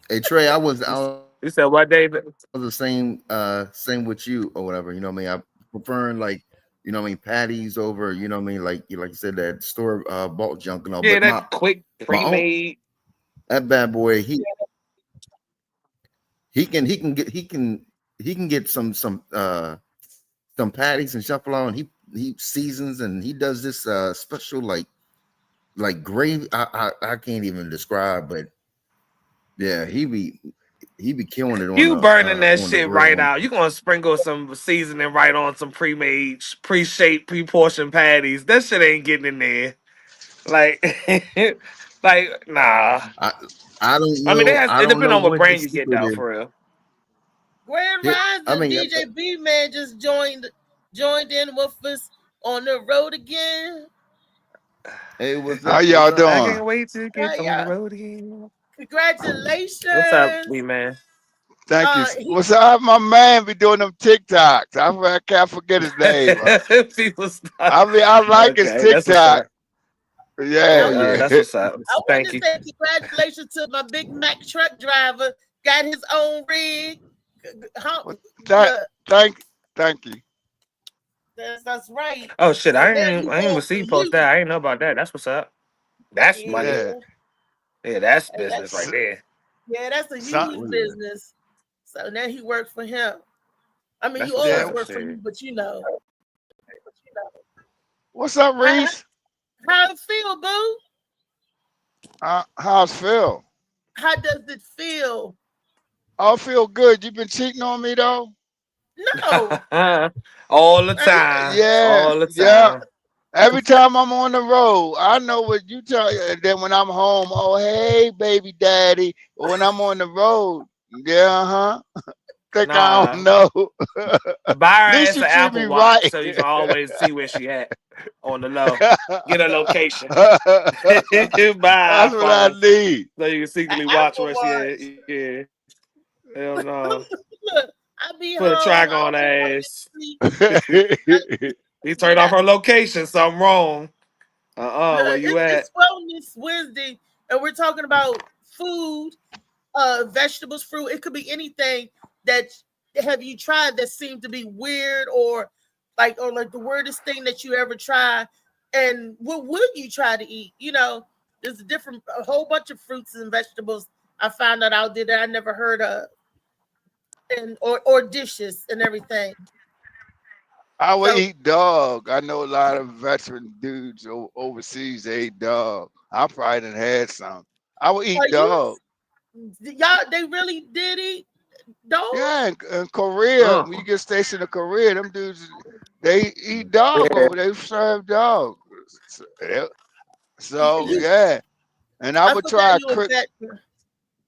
hey Trey, I was You you said what, David? the same with you or whatever. You know what I mean? I preferring like, you know what I mean, patties over, you know what I mean, like you said, that store bought junk and all. Yeah, But that quick my own pre-made. that bad boy, he can get some patties and shuffle on. He seasons and he does this special like gravy. I can't even describe, but yeah, he be killing it You burning that on the shit grill. right out. You gonna sprinkle some seasoning right on some pre-made, pre-shaped, pre-portioned patties. That shit ain't getting in there. Like, like nah. I I don't I mean, know. I it don't depends know on what what brand his you get secret though, is. for real. Grand I Rising mean, DJ B man just joined in with us on the road again. hey, what's How up? What's y'all up? I doing? can't wait to get on the Yeah, road again. What's up, congratulations. B man? Thank you. He What's up? My man be doing them TikToks. I can't forget his name. People start. I like his Okay, that's what's TikTok. up. Yeah, Oh Yeah, yeah. that's yeah. what's up. I want Thank to you. say congratulations to my Big Mac truck driver. Got his own rig. Well, thank, Look, thank you. that's right. Oh shit, So now he I ain't going for receive post you. that. I ain't know about that. That's what's up. That's money. Yeah. Yeah, Yeah, that's and business right S- there. that's a So, huge business. So now he works for him. I mean, That's you what's always yeah. up. work for Shit. you, but you know. What's up, How, Reese? how it feel, boo? How's Phil? How does it feel? I feel good. You been cheating on me though? No. All the I, time. Yeah, All the yeah. time. Every time I'm on the road, I know what you tell you. And then when I'm home, oh hey, baby daddy. But when I'm on the road, yeah, think I Nah. don't know. Buy her At least ass you an treat me Apple Watch right. so you can always see where she at on the low. Get her location. Buy That's an what I iPhone need. so you can secretly watch Apple where she at. Watch. Yeah. Hell no. Look, I be Put a home. track I on don't her be wanting to ass. sleep. I, He but turned off her location. Something wrong. Where you at? it's Wellness Wednesday, and we're talking about food, vegetables, fruit. It could be anything that have you tried that seemed to be weird or like the weirdest thing that you ever tried, and what would you try to eat? You know, there's a whole bunch of fruits and vegetables I found out out there that I never heard of, and or dishes and everything. I would So eat dog. I know a lot of veteran dudes overseas. They eat dog. I probably done had some. I would are eat you dog. y'all? They really did eat dog? Yeah, in Korea, when you get stationed in Korea, them dudes they eat dog Yeah. over. They serve dog. So, yeah. So, You, yeah, and I I would forgot try you a veteran.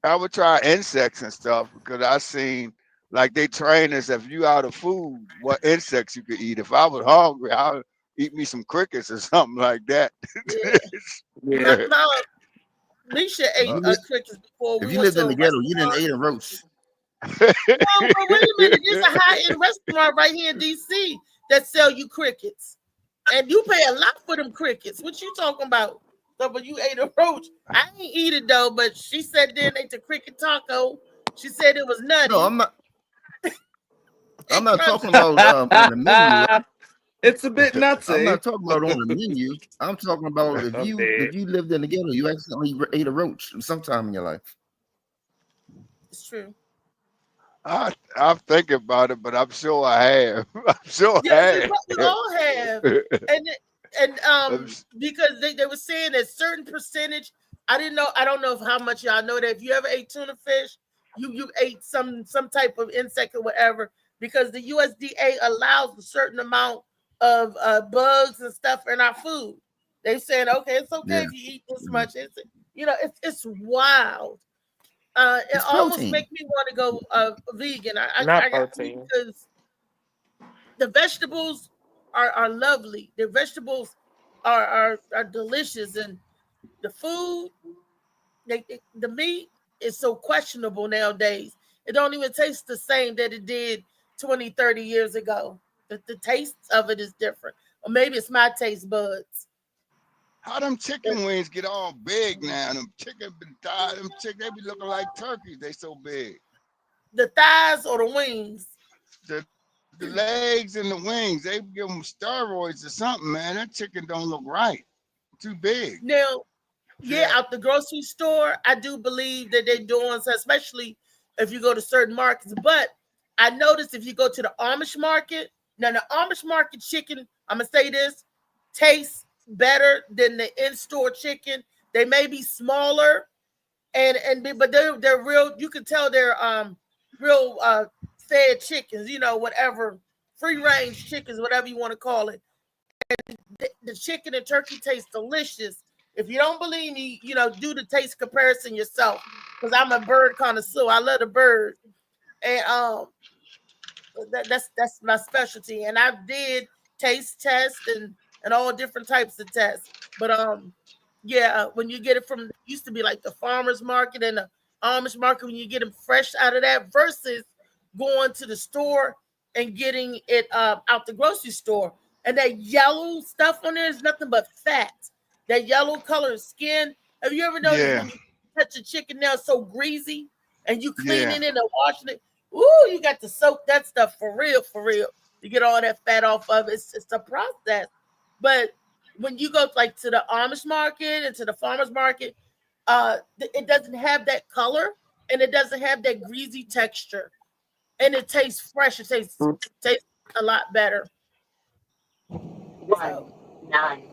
I would try insects and stuff because I seen like they train us if you out of food, what insects you could eat. If I was hungry, I would eat me some crickets or something like that. Yeah, my, Yeah. my Misha If ate you li- crickets before. if We you went lived to in a the ghetto, you didn't restaurant. ate a roach. No, but wait a minute. There's a high-end restaurant right here in DC that sell you crickets, and you pay a lot for them crickets. What you talking about? So, but you ate a roach. I ain't eat it though. But she said then ate the cricket taco. She said it was No, nutty I'm and not talking crunchy. about on the menu. It's a bit I'm nutsy. not talking about on the menu. I'm talking about if I'm you dead. if you lived in the ghetto, you accidentally ate a roach sometime in your life. It's true. I'm thinking about it, but I'm sure I have. I'm sure Yeah, we I probably have. all have, and because they were saying that certain percentage. I didn't know. I don't know if how much y'all know that if you ever ate tuna fish, you ate some type of insect or whatever. Because the USDA allows a certain amount of bugs and stuff in our food. They said, okay, it's okay Yeah, if you eat this much. It's wild. It it's almost protein. make me want to go vegan. Not I got protein. because the vegetables are lovely. The vegetables are delicious, and the food, the meat. is so questionable nowadays. It don't even taste the same that it did 20, 30 years ago. The taste of it is different. Or maybe it's my taste buds. How them chicken wings get all big now? Them chicken they be looking like turkeys. They so big. The thighs or the wings? The legs and the wings, they give them steroids or something, man. That chicken don't look right. Too big. Now, yeah, out the grocery store, I do believe that they're doing so, especially if you go to certain markets. But I noticed if you go to the Amish market, now the Amish market chicken, I'm gonna say this, tastes better than the in-store chicken. They may be smaller, but they're real. You can tell they're real fed chickens, whatever, free range chickens, whatever you want to call it. And the chicken and turkey taste delicious. If you don't believe me, do the taste comparison yourself. Because I'm a bird connoisseur. I love the bird, and that's my specialty. And I did taste tests and all different types of tests. But yeah, when you get it from, it used to be like the farmers market and the Amish market, when you get them fresh out of that versus going to the store and getting it out the grocery store. And that yellow stuff on there is nothing but fat. That yellow color skin. Have you ever noticed when you touch a chicken now, it's so greasy, and you cleaning it and washing it? Ooh, you got to soak that stuff for real, to get all that fat off of it. It's a process. But when you go like to the Amish market and to the farmers market, it doesn't have that color and it doesn't have that greasy texture, and it tastes fresh. It tastes a lot better. 1, 9,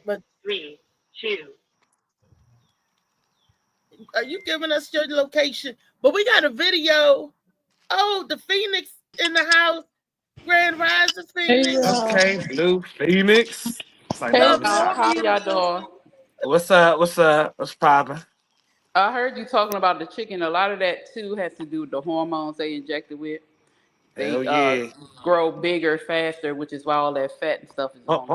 1, 3, 2. Are you giving us your location? But we got a video. Oh, the Phoenix in the house. Grand Rising Phoenix. Okay, Blue Phoenix. Hey, how y'all doing? What's up? What's poppin'? I heard you talking about the chicken. A lot of that too has to do with the hormones they injected with. They grow bigger, faster, which is why all that fat and stuff is on.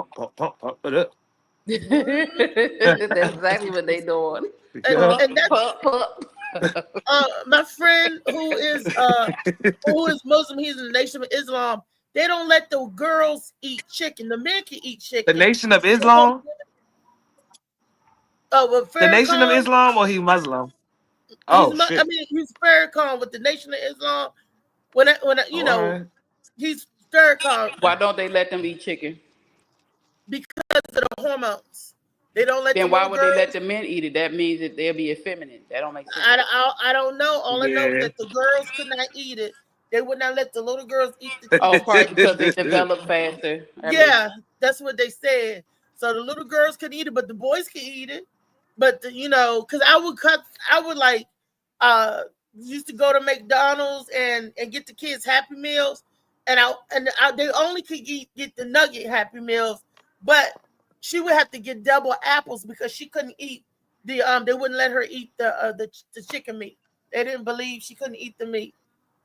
That's exactly what they doing. And that's my friend who is Muslim. He's in the Nation of Islam. They don't let the girls eat chicken. The men can eat chicken. The Nation of Islam? Oh, well, the Nation of Islam, or he Muslim? Shit. I mean, he's Farrakhan with the Nation of Islam. He's Farrakhan. Why don't they let them eat chicken? Because of the hormones. They don't let. Then why would they let the men eat it? That means that they'll be effeminate. That don't make sense. I don't know. All I know is that the girls could not eat it. They would not let the little girls eat the chicken. Oh, probably because they develop faster. Yeah, that's what they said. So the little girls could eat it, but the boys could eat it. But because I would used to go to McDonald's and get the kids Happy Meals, and they only could get the nugget Happy Meals, but she would have to get double apples because she couldn't eat they wouldn't let her eat the chicken meat. They didn't believe she couldn't eat the meat,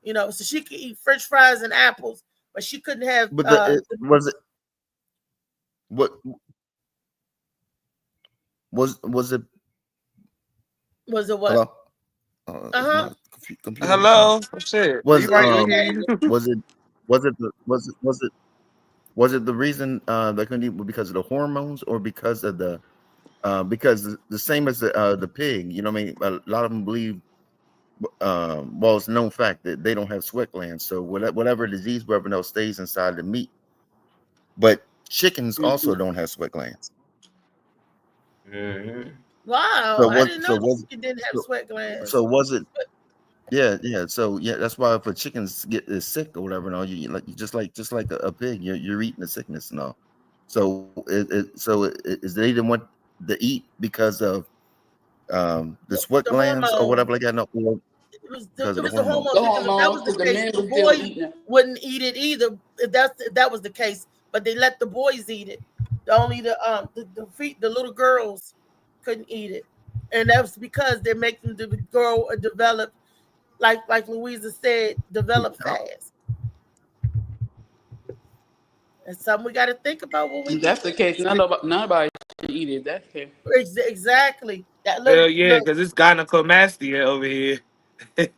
so she could eat French fries and apples, but she couldn't have. But was it what? Was it what? Hello? Hello. Shit. Was it the reason they couldn't eat because of the hormones, or because of because the same as the pig? You know what I mean? A lot of them believe. Well, it's a known fact that they don't have sweat glands, so whatever disease, whatever else stays inside the meat. But chickens also don't have sweat glands. Mm-hmm. Wow, I didn't know chicken didn't have sweat glands. So was it? Yeah. So that's why if a chicken is sick or whatever, you just like a pig, you're eating the sickness and all. So they didn't want to eat because of the sweat glands or whatever like that. No, it was the hormones. If that was the case, the boys wouldn't eat it either. If that was the case, but they let the boys eat it. Only the little girls couldn't eat it, and that was because they make them grow or develop, like Louisa said, develop fast. That's something we got to think about when we. That's the case. Nobody should eat it. That's it. Exactly. That Hell look, yeah, look. because it's gynecomastia over here. Let's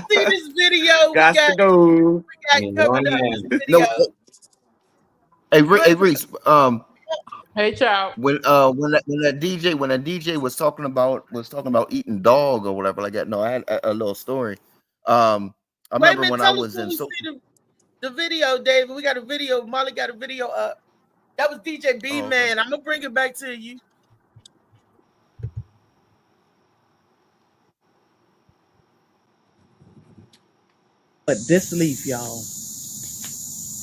see this video we Got to got go. coming up. This No, video. hey, Go hey ahead. Reese, Hey, child. when that DJ was talking about eating dog or whatever like that. No, I had a little story. I Wait a remember minute. when I Tell us was when in we so see the video, David. We got a video. Molly got a video up. That was DJ B Man. I'm gonna bring it back to you. But this leaf, y'all,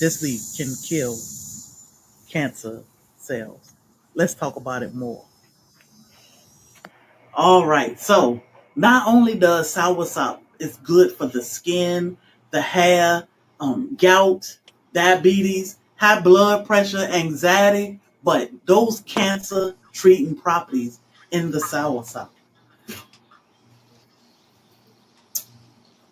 this leaf can kill cancer cells. Let's talk about it more. All right. So not only does soursop is good for the skin, the hair, gout, diabetes, high blood pressure, anxiety, but those cancer treating properties in the soursop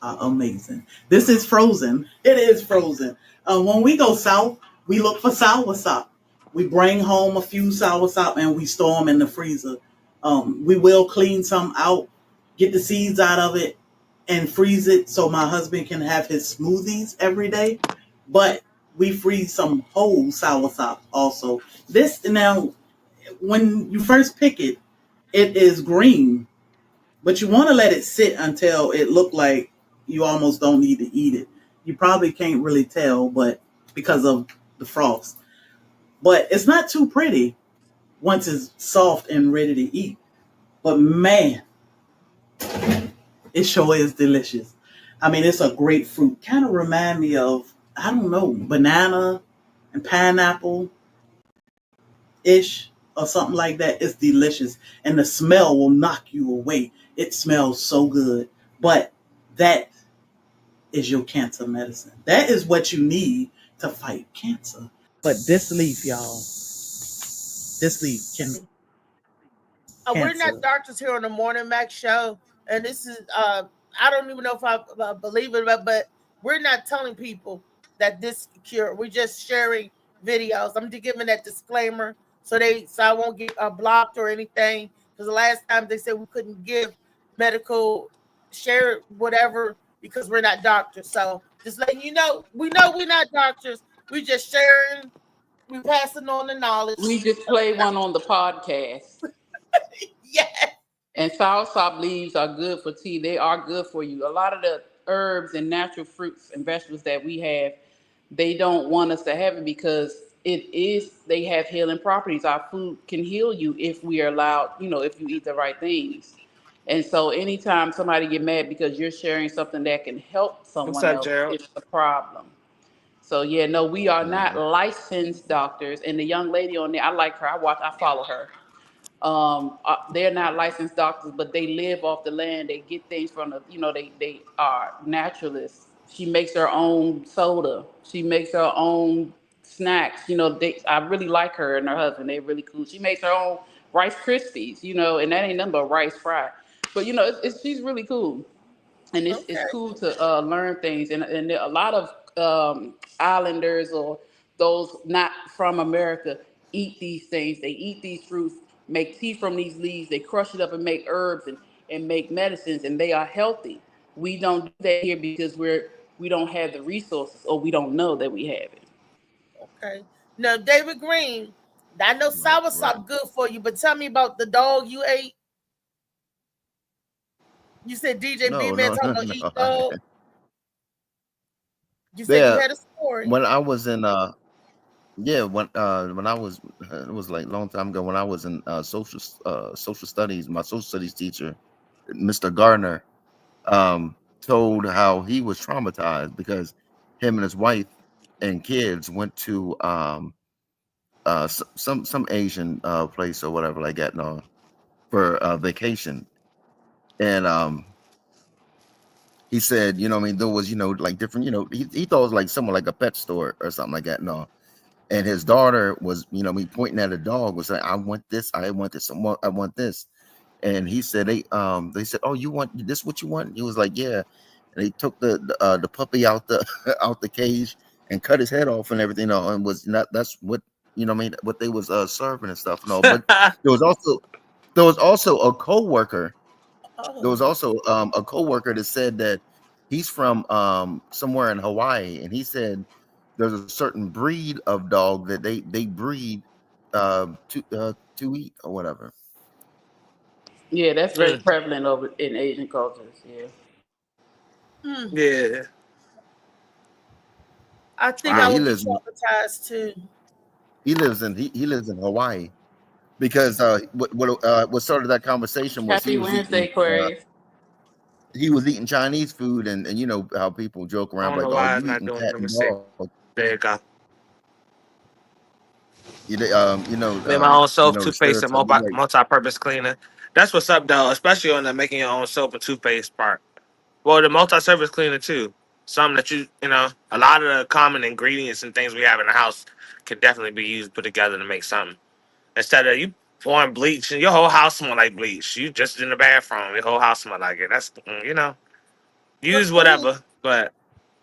are amazing. This is frozen. It is frozen. When we go south, we look for soursop. We bring home a few soursop and we store them in the freezer. We will clean some out, get the seeds out of it, and freeze it so my husband can have his smoothies every day. But we freeze some whole soursop also. This now, when you first pick it, it is green, but you want to let it sit until it look like you almost don't need to eat it. You probably can't really tell, but because of the frost. But it's not too pretty once it's soft and ready to eat. But man, it sure is delicious. I mean, it's a great fruit. Kind of remind me of, I don't know, banana and pineapple ish or something like that. It's delicious. And the smell will knock you away. It smells so good. But that is your cancer medicine. That is what you need to fight cancer. But this leaf, y'all, this leaf can We're not cancer. doctors here on the Morning Mac show, and this is I don't even know if I believe it, but we're not telling people that this cure. We're just sharing videos. I'm just giving that disclaimer so I won't get blocked or anything. Because the last time they said we couldn't give medical share whatever because we're not doctors. So just letting you know we're not doctors. We just sharing. We passing on the knowledge. We just played one on the podcast. Yeah. And soursop leaves are good for tea. They are good for you. A lot of the herbs and natural fruits and vegetables that we have, they don't want us to have it because they have healing properties. Our food can heal you if we are allowed, if you eat the right things. And so anytime somebody get mad because you're sharing something that can help What's someone up, else, Gerald? it's a problem. So yeah, no, we are not licensed doctors. And the young lady on there, I like her. I follow her. They're not licensed doctors, but they live off the land. They get things from they are naturalists. She makes her own soda. She makes her own snacks. I really like her and her husband. They're really cool. She makes her own Rice Krispies, and that ain't nothing but rice fried. But she's really cool, and it's Okay. cool to learn things. And there are a lot of islanders or those not from America eat these things. They eat these fruits, make tea from these leaves. They crush it up and make herbs and make medicines, and they are healthy. We don't do that here because we don't have the resources or we don't know that we have it. Okay. Now, David Green, I know soursop good for you, but tell me about the dog you ate. You said DJ B Man talking about eat dog. You said you had a story. When I was in when I was it was like a long time ago when I was in social studies, my social studies teacher, Mr. Gardner, told how he was traumatized because him and his wife and kids went to some Asian place or whatever like that, no, for vacation. And he said, I mean, there was, like different, he thought it was like somewhere like a pet store or something like that. No. And his daughter was, me pointing at a dog, was like, I want this, I want this, I want this. And he said, they said, oh, you want this, what you want? He was like, yeah. And they took the puppy out the out the cage and cut his head off and everything. And was not, that's what you know what I mean, what they was serving and stuff. No, but there was also a coworker. There was Oh, also a coworker that said that he's from somewhere in Hawaii, and he said there's a certain breed of dog that they breed to eat or whatever. Yeah, that's very Mm, prevalent over in Asian cultures. Yeah. mm. yeah. I think Yeah, I Wow. he would be lives in traumatized too. he lives in Hawaii because what started that conversation was Happy Wednesday, Aquarius. he was eating Chinese food, and you know how people joke I around don't know like, oh, why you it's not eating doing it. cat Let me and see. dog. There you go. Made my own soap, The toothpaste, and stereotype, like, multi-purpose cleaner. That's what's up, though, especially on the making your own soap and toothpaste part. Well, the multi-surface cleaner, too. Something that a lot of the common ingredients and things we have in the house could definitely be used, put together to make something. Instead of you pouring bleach and your whole house smell like bleach. You just in the bathroom, your whole house smell like it. That's, But use Queen, whatever, but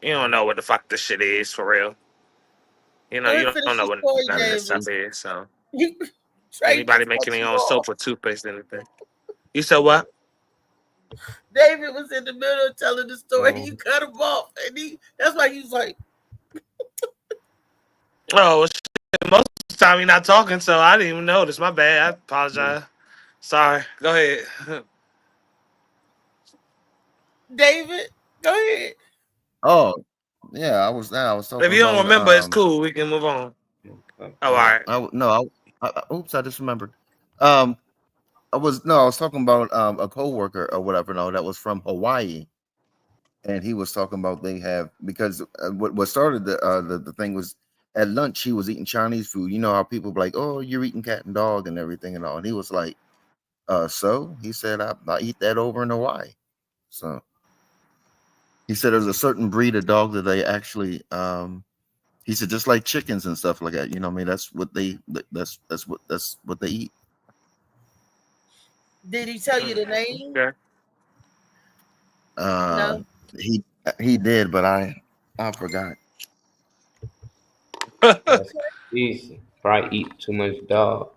you don't know what the fuck this shit is for real. let You me don't finish know the what story, none of this David. stuff is, so. You, Trey Anybody just cut making their you own off. soap or toothpaste, anything. You said what? David was in the middle of telling the story. Oh, You cut him off, and that's why he was like, Oh, well, shit, most of the time you're not talking, so I didn't even notice. My bad. I apologize. Sorry. Go ahead. David, go ahead. oh yeah, I was If talking you don't about remember, it's cool. We can move on. fuck Oh, all that. right. no, oops, I just remembered. Um, I was talking about a coworker or whatever. No, that was from Hawaii, and he was talking about they have because what started the thing was at lunch he was eating Chinese food. You know how people be like, oh, you're eating cat and dog and everything and all, and he was like, so he said I eat that over in Hawaii. So he said there's a certain breed of dog that they actually he said just like chickens and stuff like that. You know what I mean? That's what they eat. Did he tell you the name? Okay. Uh, No. he he did, but I forgot. That's easy. Probably eat too much dog.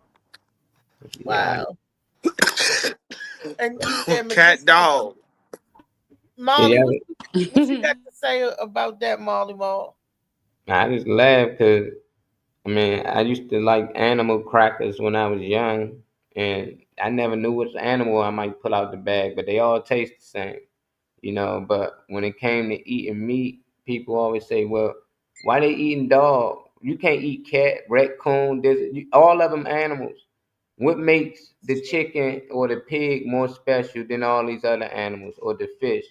Yeah. Wow. And you said Cat medicinal. dog. Molly, Yeah. what you got to say about that, Molly Mall? I just laugh because I mean I used to like animal crackers when I was young, and I never knew which animal I might pull out the bag, but they all taste the same, you know. But when it came to eating meat, people always say, "Well, why they eating dog? You can't eat cat, raccoon. All of them animals. What makes the chicken or the pig more special than all these other animals or the fish?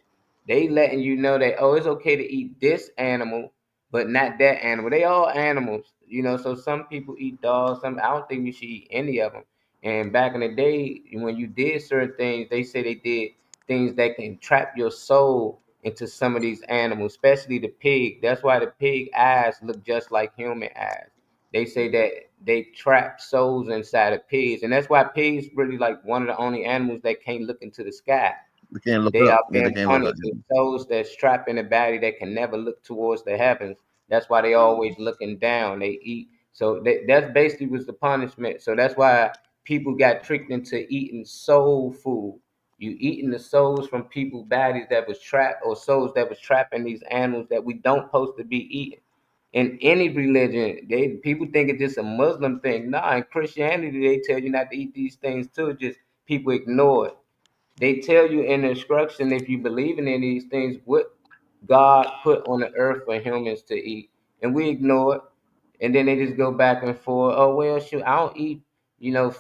They letting you know that it's okay to eat this animal, but not that animal. They all animals, you know. So some people eat dogs. I don't think you should eat any of them. And back in the day, when you did certain things, they say they did things that can trap your soul into some of these animals, especially the pig. That's why the pig eyes look just like human eyes. They say that they trap souls inside of pigs, and that's why pigs really like one of the only animals that can't look into the sky. They can't look They up. are Yeah, they being can't look up. punished with souls that's trapped in the body that can never look towards the heavens. That's why they always looking down. They eat. So that's basically was the punishment. So that's why people got tricked into eating soul food. You eating the souls from people's bodies that was trapped, or souls that was trapping these animals that we don't supposed to be eating. In any religion, people think it's just a Muslim thing. Nah, in Christianity, they tell you not to eat these things too. Just people ignore it. They tell you in the instruction, if you believe in any of these things, what God put on the earth for humans to eat, and we ignore it. And then they just go back and forth. Oh well, shoot, I don't eat,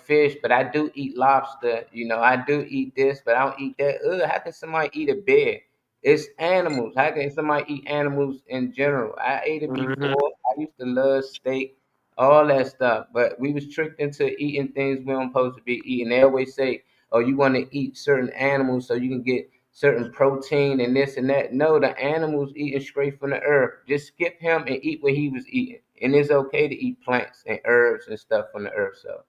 fish, but I do eat lobster. I do eat this, but I don't eat that. Ugh, how can somebody eat a bear? It's animals. How can somebody eat animals in general? I ate it Mm-hmm. before. I used to love steak, all that stuff. But we was tricked into eating things we weren't supposed to be eating. They always say, "Oh, you want to eat certain animals so you can get certain protein and this and that." No, the animals eating straight from the earth. Just skip him and eat what he was eating. And it's okay to eat plants and herbs and stuff from the earth. So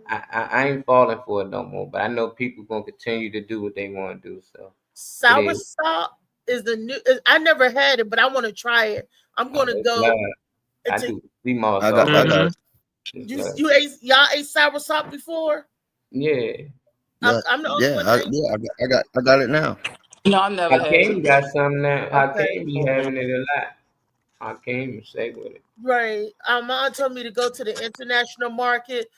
I ain't falling for it no more. But I know people gonna continue to do what they want to do. So it Sour is. salt is the new. I never had it, but I want to try it. I'm going to It's go love. I to. do sea moss I all got the I time. Mm-hmm. got Y'all ate soursop before? Yeah. I'm the only one that ate. I got it now. No, I've never had Hakeem it. got some now. Okay. Hakeem be having it a lot. Hakeem stay with it. Right. My mom told me to go to the international market.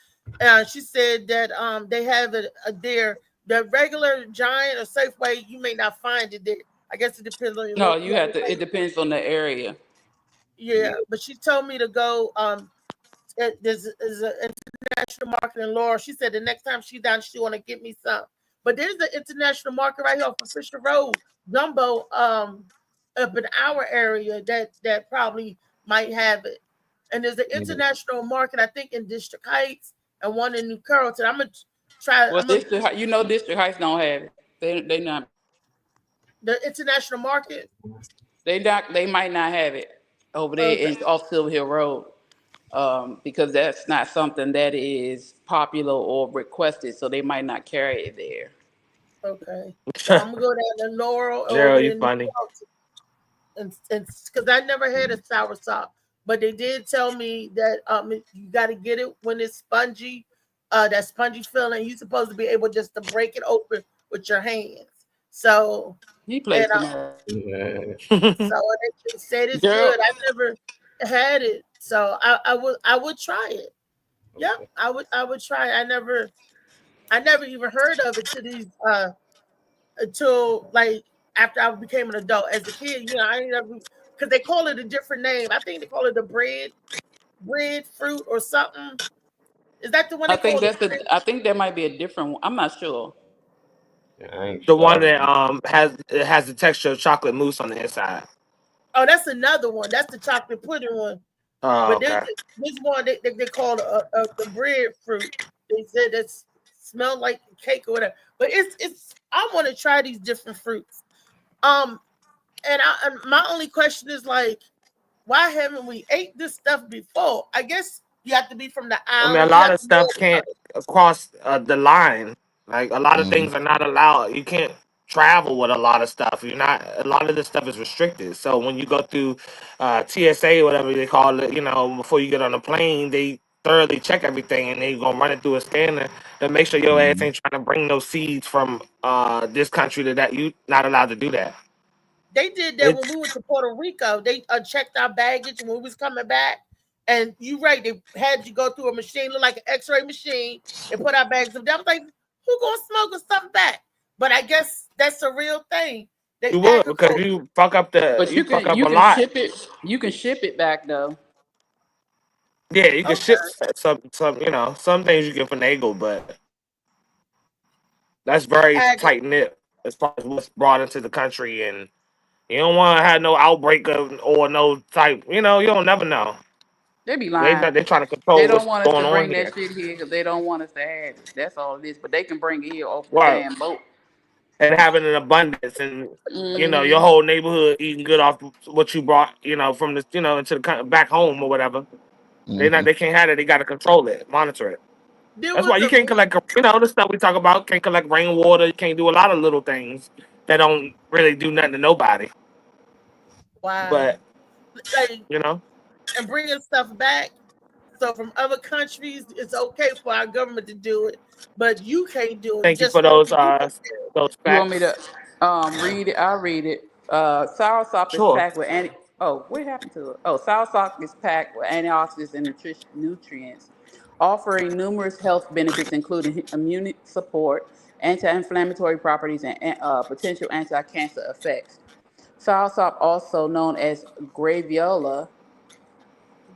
She said that they have it there. The regular Giant or Safeway, you may not find it there. I guess it depends on your No, you have to. location. It depends on the area. Yeah, but she told me to go. There's an international market in Laurel. She said the next time she's down, she want to get me some. But there's an international market right here off of Fisher Road, Gumbo, up in our area that probably might have it. And there's an international market, I think, in District Heights and one in New Carrollton. I'm gonna try. Well, District Heights don't have it. They not. The international market. They might not have it over there in off Silver Hill Road. Because that's not something that is popular or requested, so they might not carry it there. Okay, so I'm gonna go down to Laurel. Gerald, you funny. And because I never had a soursop, but they did tell me that you got to get it when it's spongy, that spongy feeling. You're supposed to be able just to break it open with your hands. So he plays so they said it's good. I never had it, so I would try it. Yep, I would try it. I never even heard of it to these until like after I became an adult. As a kid, I ain't never, because they call it a different name. I think they call it the bread fruit or something. Is that the one? I think that might be a different one. I'm not sure. The one that has the texture of chocolate mousse on the inside. Oh, that's another one. That's the chocolate pudding one. Oh, but this one they call the bread fruit. They said it smells like cake or whatever. But it's I want to try these different fruits. And my only question is like, why haven't we ate this stuff before? I guess you have to be from the island. I mean, a lot of stuff can't cross the line. Like a lot of things are not allowed. You can't travel with a lot of stuff. A lot of this stuff is restricted. So when you go through TSA, whatever they call it, before you get on the plane, they thoroughly check everything and they're gonna run it through a scanner to make sure your ass ain't trying to bring no seeds from this country to that. You not allowed to do that. They did that when we went to Puerto Rico. They checked our baggage when we was coming back. And you're right, they had you go through a machine, look like an X-ray machine, and put our bags up there. I was like, who gonna smuggle stuff back? But I guess that's a real thing. You would, because you fuck up the. But you can ship it. You can ship it back though. Yeah, you can ship some. Some things you can finagle, but that's very tight knit as far as what's brought into the country, and you don't want to have no outbreak or no type. You don't never know. They be lying. They're trying to control they don't what's want us going to bring on that here. shit here because they don't want us to have it. That's all it is. But they can bring it here off the damn boat. And having an abundance, and your whole neighborhood eating good off what you brought, from the, into the back home or whatever. They can't have it. They got to control it, monitor it. That's why you can't collect, the stuff we talk about. Can't collect rainwater. You can't do a lot of little things that don't really do nothing to nobody. Wow. But and bringing stuff back. So from other countries, it's okay for our government to do it, but you can't do it. Thank you for those facts. You want me to read it? I'll read it. Soursop is packed with what happened to it? Soursop is packed with antioxidants and nutrients, offering numerous health benefits, including immune support, anti-inflammatory properties, and potential anti-cancer effects. Soursop, also known as graviola,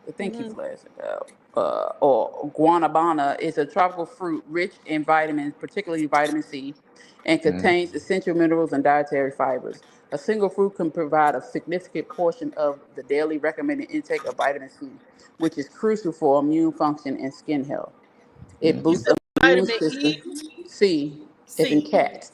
I think you flashed it out, or guanabana, is a tropical fruit rich in vitamins, particularly vitamin C, and contains essential minerals and dietary fibers. A single fruit can provide a significant portion of the daily recommended intake of vitamin C, which is crucial for immune function and skin health. It boosts the immune system. C is in cat.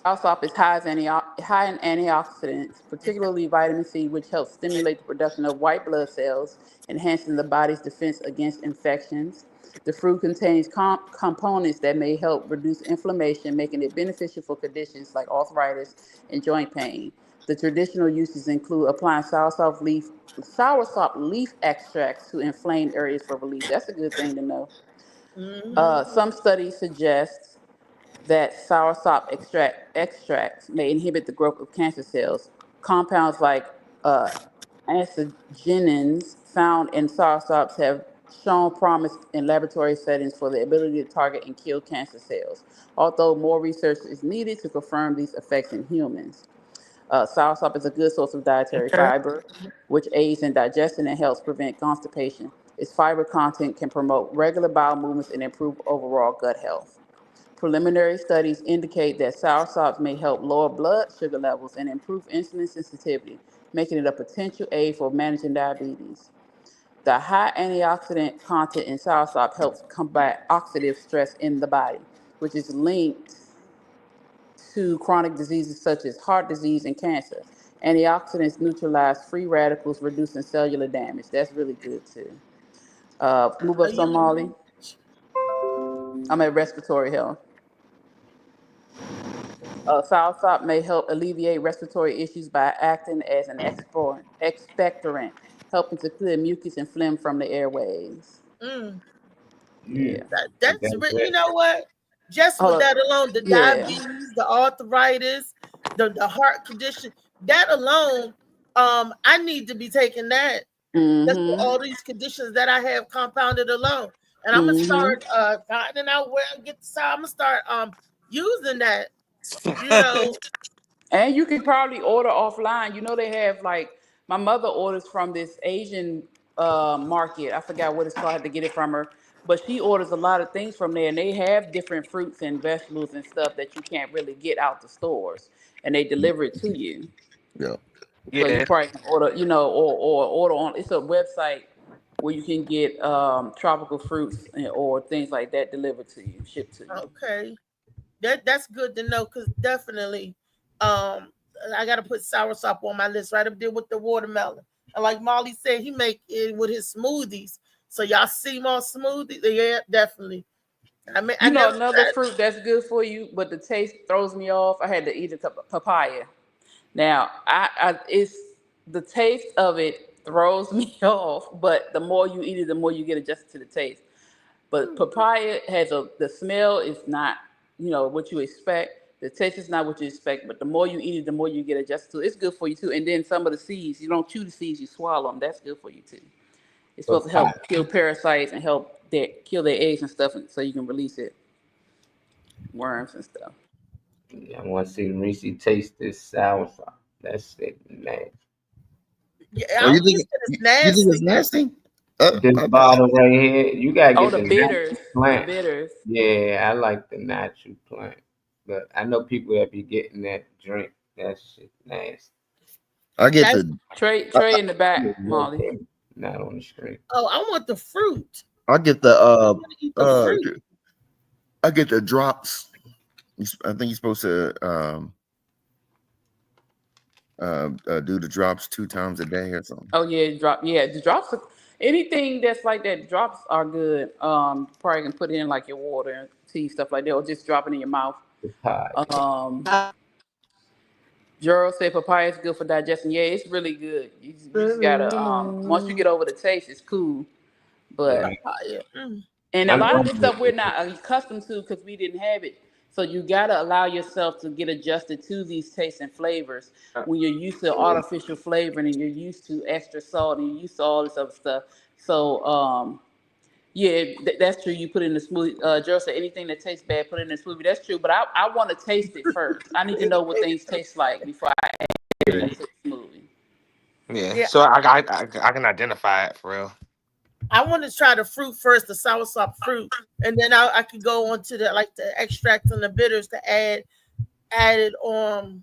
Soursop is high in antioxidants, particularly vitamin C, which helps stimulate the production of white blood cells, enhancing the body's defense against infections. The fruit contains components that may help reduce inflammation, making it beneficial for conditions like arthritis and joint pain. The traditional uses include applying soursop leaf extracts to inflamed areas for relief. That's a good thing to know. Some studies suggest that soursop extracts may inhibit the growth of cancer cells. Compounds like anthocyanins found in soursops have shown promise in laboratory settings for the ability to target and kill cancer cells, although more research is needed to confirm these effects in humans. Soursop is a good source of dietary Okay. fiber, which aids in digestion and helps prevent constipation. Its fiber content can promote regular bowel movements and improve overall gut health. Preliminary studies indicate that soursops may help lower blood sugar levels and improve insulin sensitivity, making it a potential aid for managing diabetes. The high antioxidant content in soursop helps combat oxidative stress in the body, which is linked to chronic diseases such as heart disease and cancer. Antioxidants neutralize free radicals, reducing cellular damage. That's really good too. Move up some, Molly. I'm at respiratory health. Soursop may help alleviate respiratory issues by acting as an expectorant, helping to clear mucus and phlegm from the airways. Yeah. That's you know what? Just with that alone, the diabetes, the arthritis, the heart condition, that alone, I need to be taking that. That's for all these conditions that I have compounded alone. And I'm gonna start finding out where I get the sour. I'm gonna start using that. You know. And you can probably order offline. You know, they have like my mother orders from this Asian market. I forgot what it's called. I had to get it from her. But she orders a lot of things from there, and they have different fruits and vegetables and stuff that you can't really get out the stores, and they deliver it to you. Yeah. So you probably can order, you know, or order on. It's a website where you can get tropical fruits or things like that delivered to you, shipped to you. Okay, that's good to know, because definitely, I gotta put soursop on my list right up there with the watermelon. And like Molly said, he make it with his smoothies. So y'all see more smoothies? Yeah, definitely. I mean, you know, another fruit that's good for you, but the taste throws me off. I had to eat a papaya. Now, it's the taste of it throws me off, but the more you eat it, the more you get adjusted to the taste. But papaya has the smell is not, you know, what you expect. The taste is not what you expect, but the more you eat it, the more you get adjusted to it. It's good for you too. And then some of the seeds, you don't chew the seeds, you swallow them. That's good for you too. It's supposed to help kill parasites and help kill their eggs and stuff, so you can release it, worms and stuff. I want to see Reese taste this soursop. That's it, man. Yeah, you think it's nasty? You think it's nasty? This bottle right here, you gotta get the bitters. plant. The bitters. Yeah, I like the natural plant, but I know people that be getting that drink. That shit nasty. I get the Trey in the back, Molly. Not on the screen. Oh, I want the fruit. I get the I get the drops. I think you're supposed to do the drops 2 times a day or something. Oh yeah, the drops. Anything that's like that, drops are good. Probably can put it in like your water and tea, stuff like that, or just drop it in your mouth. Gerald said papaya is good for digestion. Yeah, it's really good. You just gotta once you get over the taste, it's cool. But and a lot of this stuff we're not accustomed to because we didn't have it. So you gotta allow yourself to get adjusted to these tastes and flavors when you're used to artificial flavoring and you're used to extra salt and you're used to all this other stuff. So yeah, that's true. You put it in the smoothie. Gerald said anything that tastes bad, put it in the smoothie. That's true. But I want to taste it first. I need to know what things taste like before I add it to the smoothie. Yeah. So I can identify it for real. I want to try the fruit first, the soursop fruit, and then I could go on to the extracts and the bitters to add it on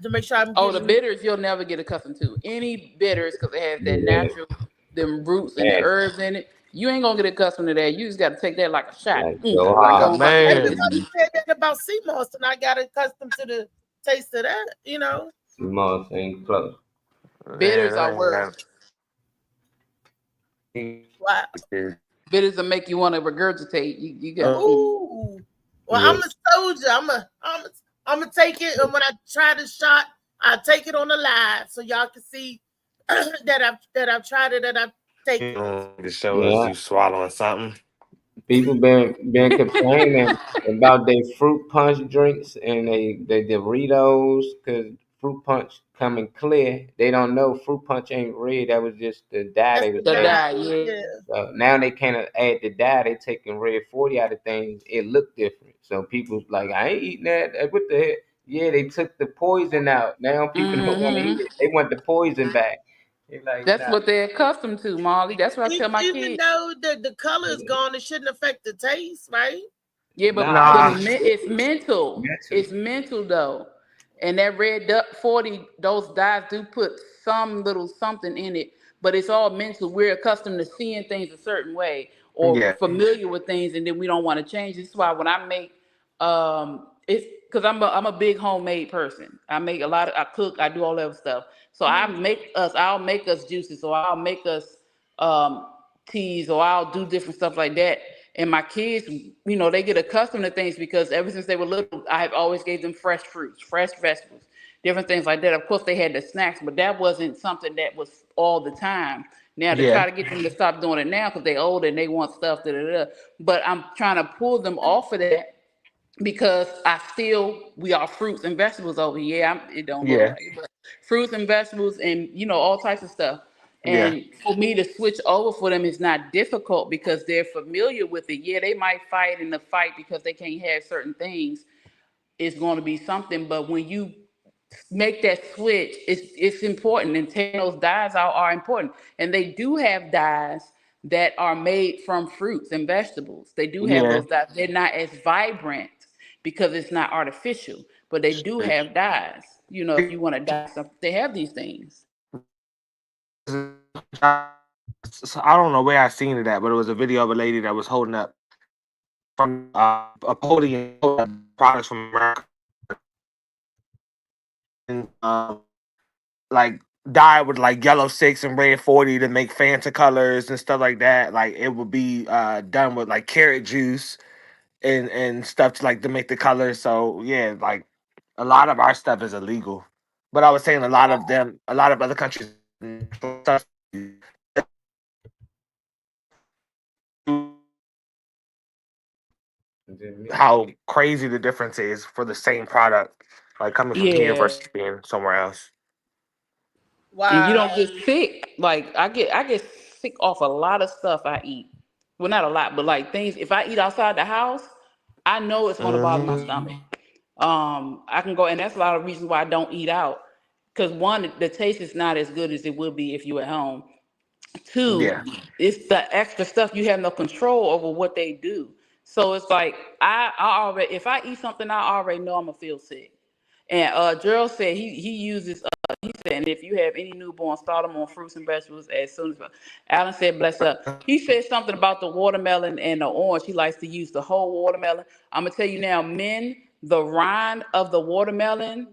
to make sure I'm. The bitters you'll never get accustomed to. Any bitters because it has that natural, them roots and the herbs in it. You ain't gonna get accustomed to that. You just got to take that like a shot. Man, you said that about sea moss, and I got accustomed to the taste of that. You know, sea moss ain't close. Bitters are worse. Wow. Bitters will make you want to regurgitate. You got. Ooh. Well, I'm a soldier. I'm gonna take it, and when I try the shot, I'll take it on the live so y'all can see that I've tried it and I've taken it. To show us you swallowing something. People been complaining about their fruit punch drinks and the Doritos, because fruit punch coming clear. They don't know fruit punch ain't red. That was just the dye they was The adding. dye, yeah. So now they can't add the dye. They taking red 40 out of things. It look different. So people's like, I ain't eating that. What the heck? Yeah, they took the poison out. Now people don't want to eat it. They want the poison back. Like, that's what they're accustomed to, Molly. That's what I tell my Even kids. though the color is gone, it shouldn't affect the taste, right? Yeah, but it's mental. It's mental though. And that red 40, those dyes do put some little something in it, but it's all mental. We're accustomed to seeing things a certain way or familiar with things, and then we don't want to change. This is why when I make it's because I'm a big homemade person. I make a lot of, I cook, I do all that stuff. So I'll make us juices, or I'll make us teas, or I'll do different stuff like that. And my kids, they get accustomed to things because ever since they were little, I have always gave them fresh fruits, fresh vegetables, different things like that. Of course, they had the snacks, but that wasn't something that was all the time. Now, to try to get them to stop doing it now because they're older and they want stuff, but I'm trying to pull them off of that because we are fruits and vegetables over here. Yeah, it don't look like it, but fruits and vegetables and, all types of stuff. And for me to switch over for them is not difficult because they're familiar with it. Yeah, they might fight in the fight because they can't have certain things. It's going to be something. But when you make that switch, it's important. And taking those dyes out are important. And they do have dyes that are made from fruits and vegetables. They do have those dyes. They're not as vibrant because it's not artificial. But they do have dyes. If you want to dye something, they have these things. I don't know where I seen it at, but it was a video of a lady that was holding up from a podium products from America, and like dye with like yellow 6 and red 40 to make Fanta colors and stuff like that. Like it would be done with like carrot juice and stuff to make the colors. So yeah, like a lot of our stuff is illegal, but I was saying a lot of other countries stuff. How crazy the difference is for the same product, like coming from here versus being somewhere else. Wow. And you don't get sick. Like I get sick off a lot of stuff I eat. Well, not a lot, but like things. If I eat outside the house, I know it's going to bother my stomach. I can go, and that's a lot of reasons why I don't eat out. Because one, the taste is not as good as it would be if you at home. Two, it's the extra stuff. You have no control over what they do. So it's like I already, if I eat something, I already know I'm gonna feel sick. And Gerald said he uses. He said, and if you have any newborn, start them on fruits and vegetables as soon as. Alan said, bless up. He said something about the watermelon and the orange. He likes to use the whole watermelon. I'm gonna tell you now, men, the rind of the watermelon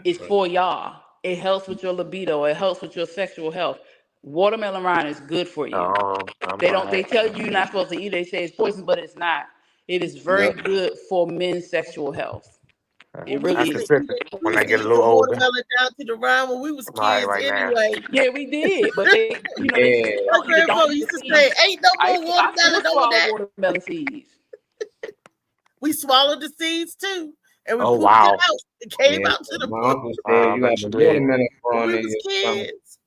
is for y'all. It helps with your libido. It helps with your sexual health. Watermelon rind is good for you. They tell you you're not supposed to eat. They say it's poison, but it's not. It is very good for men's sexual health. It really is. When I get a little older, watermelon down to the rind when we was kids anyway. Yeah, we did, but they, my grandpa used to say, "Ain't no more watermelon over there." Watermelon seeds. We swallowed the seeds too, and we pooped it out. It came out to the kids.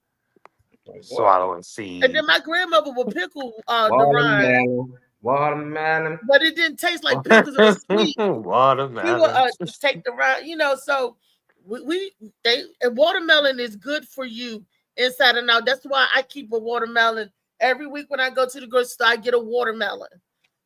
Swallowing seeds. And then my grandmother would pickle the rind. Watermelon. But it didn't taste like pickle because it was sweet. Watermelon. We would take the rind, so and watermelon is good for you inside and out. That's why I keep a watermelon every week when I go to the grocery store. I get a watermelon.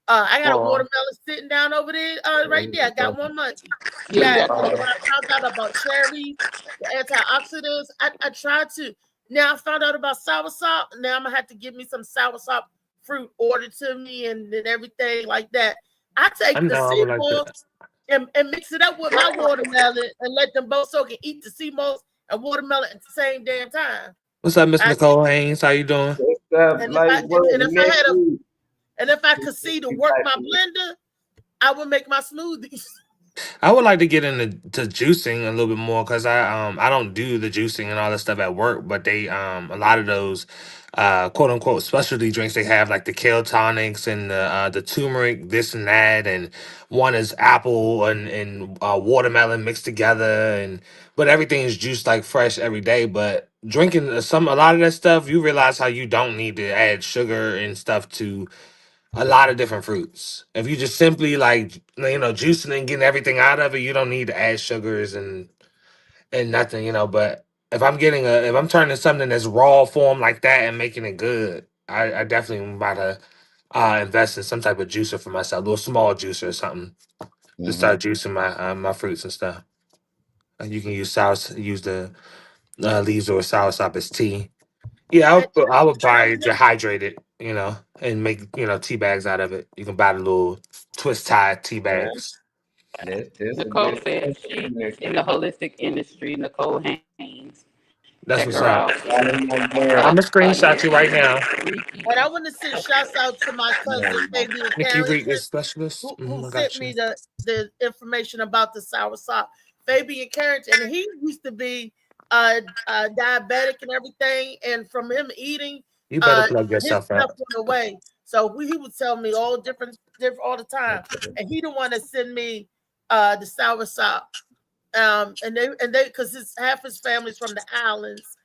I got a watermelon sitting down over there, right there. I got 1 month. Yeah, I found out about cherries, the antioxidants. I tried to. Now I found out about soursop. Now I'm gonna have to give me some soursop fruit ordered to me and everything like that. I take the sea moss and mix it up with my watermelon and let them both soak and eat the sea moss and watermelon at the same damn time. What's up, Miss Nicole Haynes? How you doing? And if I could see to work my blender, I would make my smoothies. I would like to get into juicing a little bit more because I don't do the juicing and all that stuff at work, but they a lot of those quote unquote specialty drinks they have like the kale tonics and the turmeric this and that, and one is apple and watermelon mixed together, and but everything is juiced like fresh every day. But drinking a lot of that stuff, you realize how you don't need to add sugar and stuff to a lot of different fruits. If you just simply like juicing and getting everything out of it, you don't need to add sugars and nothing, But if I'm turning something that's raw form like that and making it good, I definitely am about to invest in some type of juicer for myself, a little small juicer or something to Hmm. start juicing my fruits and stuff. And you can use the leaves or soursop as tea. Yeah, And I would I probably remember, dehydrate it, and make tea bags out of it. You can buy the little twist tie tea Yeah, bags. this a Nicole good said she's in the holistic industry. Nicole Haynes. That's Check what's her up. out. Out of my girl. I'm gonna screenshot you right Nikki now. and I want to send shouts out to my cousin Fabian Nikki Reed Carrington, is specialist. who I sent got you. me the information about the soursop. Fabian Carrington, and he used to be diabetic and everything, and from him eating, You better uh, plug his yourself stuff up. went away. So he would tell me all different all the time, and he the one that sent me the soursop. And they because his half his family's from the islands.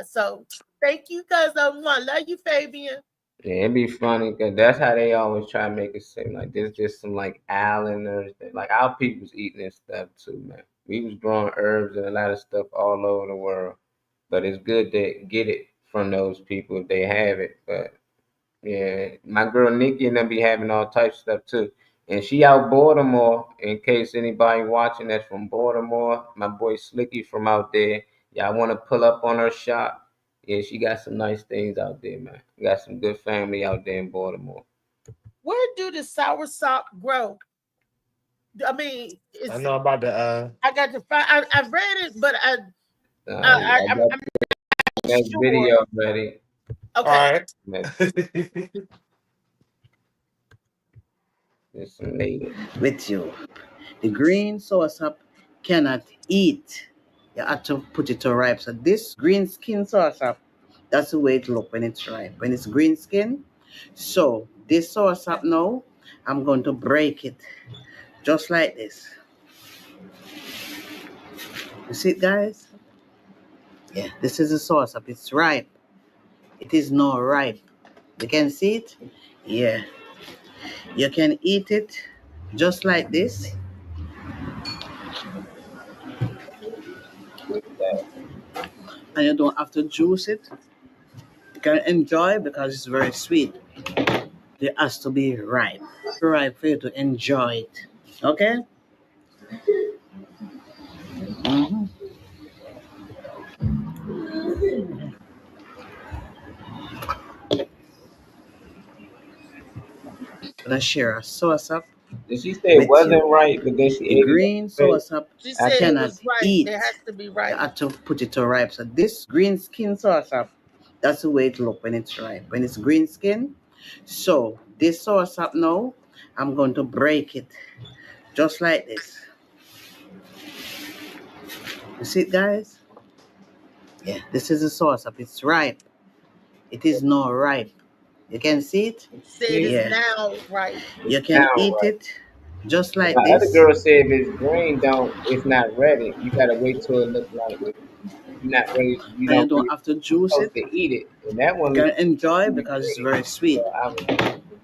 So thank you, guys. I love you, Fabian. Yeah, it'd be funny because that's how they always try to make it seem like there's just some like islanders. Like our people's eating this stuff too, man. We was growing herbs and a lot of stuff all over the world, but it's good to get it from those people if they have it. But yeah, my girl Nikki and them be having all types of stuff too. And she out Baltimore, in case anybody watching that's from Baltimore. My boy Slicky from out there. Y'all want to pull up on her shop? Yeah, she got some nice things out there, man. Got some good family out there in Baltimore. Where do the soursop grow? I mean, I it's know about the I got to find. I read it, but I got I'm not that sure. video ready. all Okay, right. Man, there's some native. With you. The green soursop cannot eat. You have to put it to ripe. So this green skin soursop, that's the way it look when it's ripe. When it's green skin. So this soursop now, I'm going to break it just like this. You see it, guys? Yeah, this is the soursop. It's ripe. It is now ripe. You can see it? Yeah. You can eat it just like this. And you don't have to juice it. You can enjoy because it's very sweet. It has to be ripe. Ripe for you to enjoy it. Okay? Mm-hmm. Gonna share a soursop Did she say it with you. wasn't right, but then she The ate it green anyway? soursop she I said it cannot was right. eat. It has to be You right. have to put it to ripe. So this green skin soursop, that's the way it look when it's ripe. When it's green skin. So this soursop now, I'm going to break it just like this. You see it, guys? Yeah, this is the soursop. It's ripe. It is now ripe. You can see it? Said it's Yeah. now right. You can Now, eat right. it just But like my other this. girl said if it's green, it's not ready. You gotta wait till it look like you're not ready. You And you don't don't you're have to juice supposed it. to eat it, and that You one can looks enjoy really because it's green. very sweet. So I was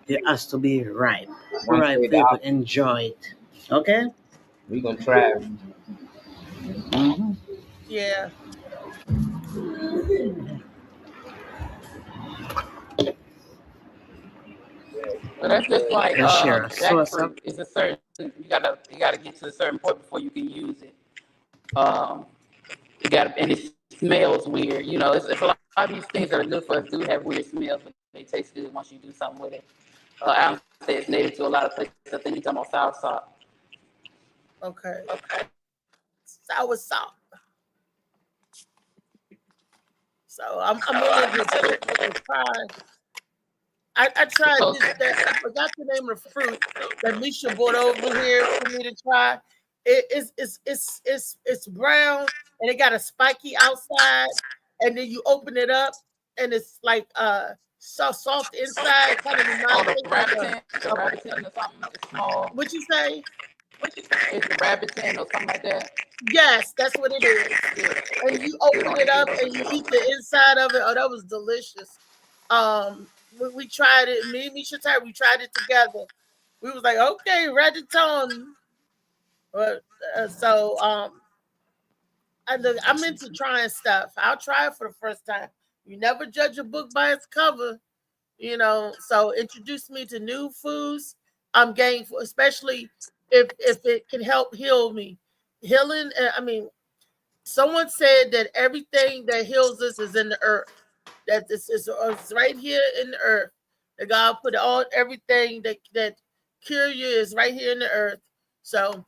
It has to be ripe. one Ripe say for the you to opposite. enjoy it. Okay? We gonna try it. Mm-hmm. Yeah. But that's just like Gonna share a soursop. jackfruit. It's a certain you gotta get to a certain point before you can use it. Um, you got and it smells weird. It's a lot of these things that are good for us do have weird smells, but they taste good once you do something with it. I would say it's native to a lot of places. I think you're talking about soursop. Okay. Soursop. So I'm gonna just try. I tried this. I forgot the name of the fruit that Misha brought over here for me to try. It's brown and it got a spiky outside, and then you open it up and it's like so soft inside. Kind of Oh, reminds the me like rabbit the rabbit or something. It's small. what you say? It's the rabbit or something like that. Yes, that's what it is. Yeah. And you open it up and you eat the inside of it. Oh, that was delicious. We tried it. Me and Misha Ty, we tried it together. We was like, okay, Reggaeton. But I'm into trying stuff. I'll try it for the first time. You never judge a book by its cover, you know. So introduce me to new foods. I'm game for, especially if it can help heal me. Healing. I mean, someone said that everything that heals us is in the earth. That this is it's right here in the earth. That God put all everything that cure you is right here in the earth. So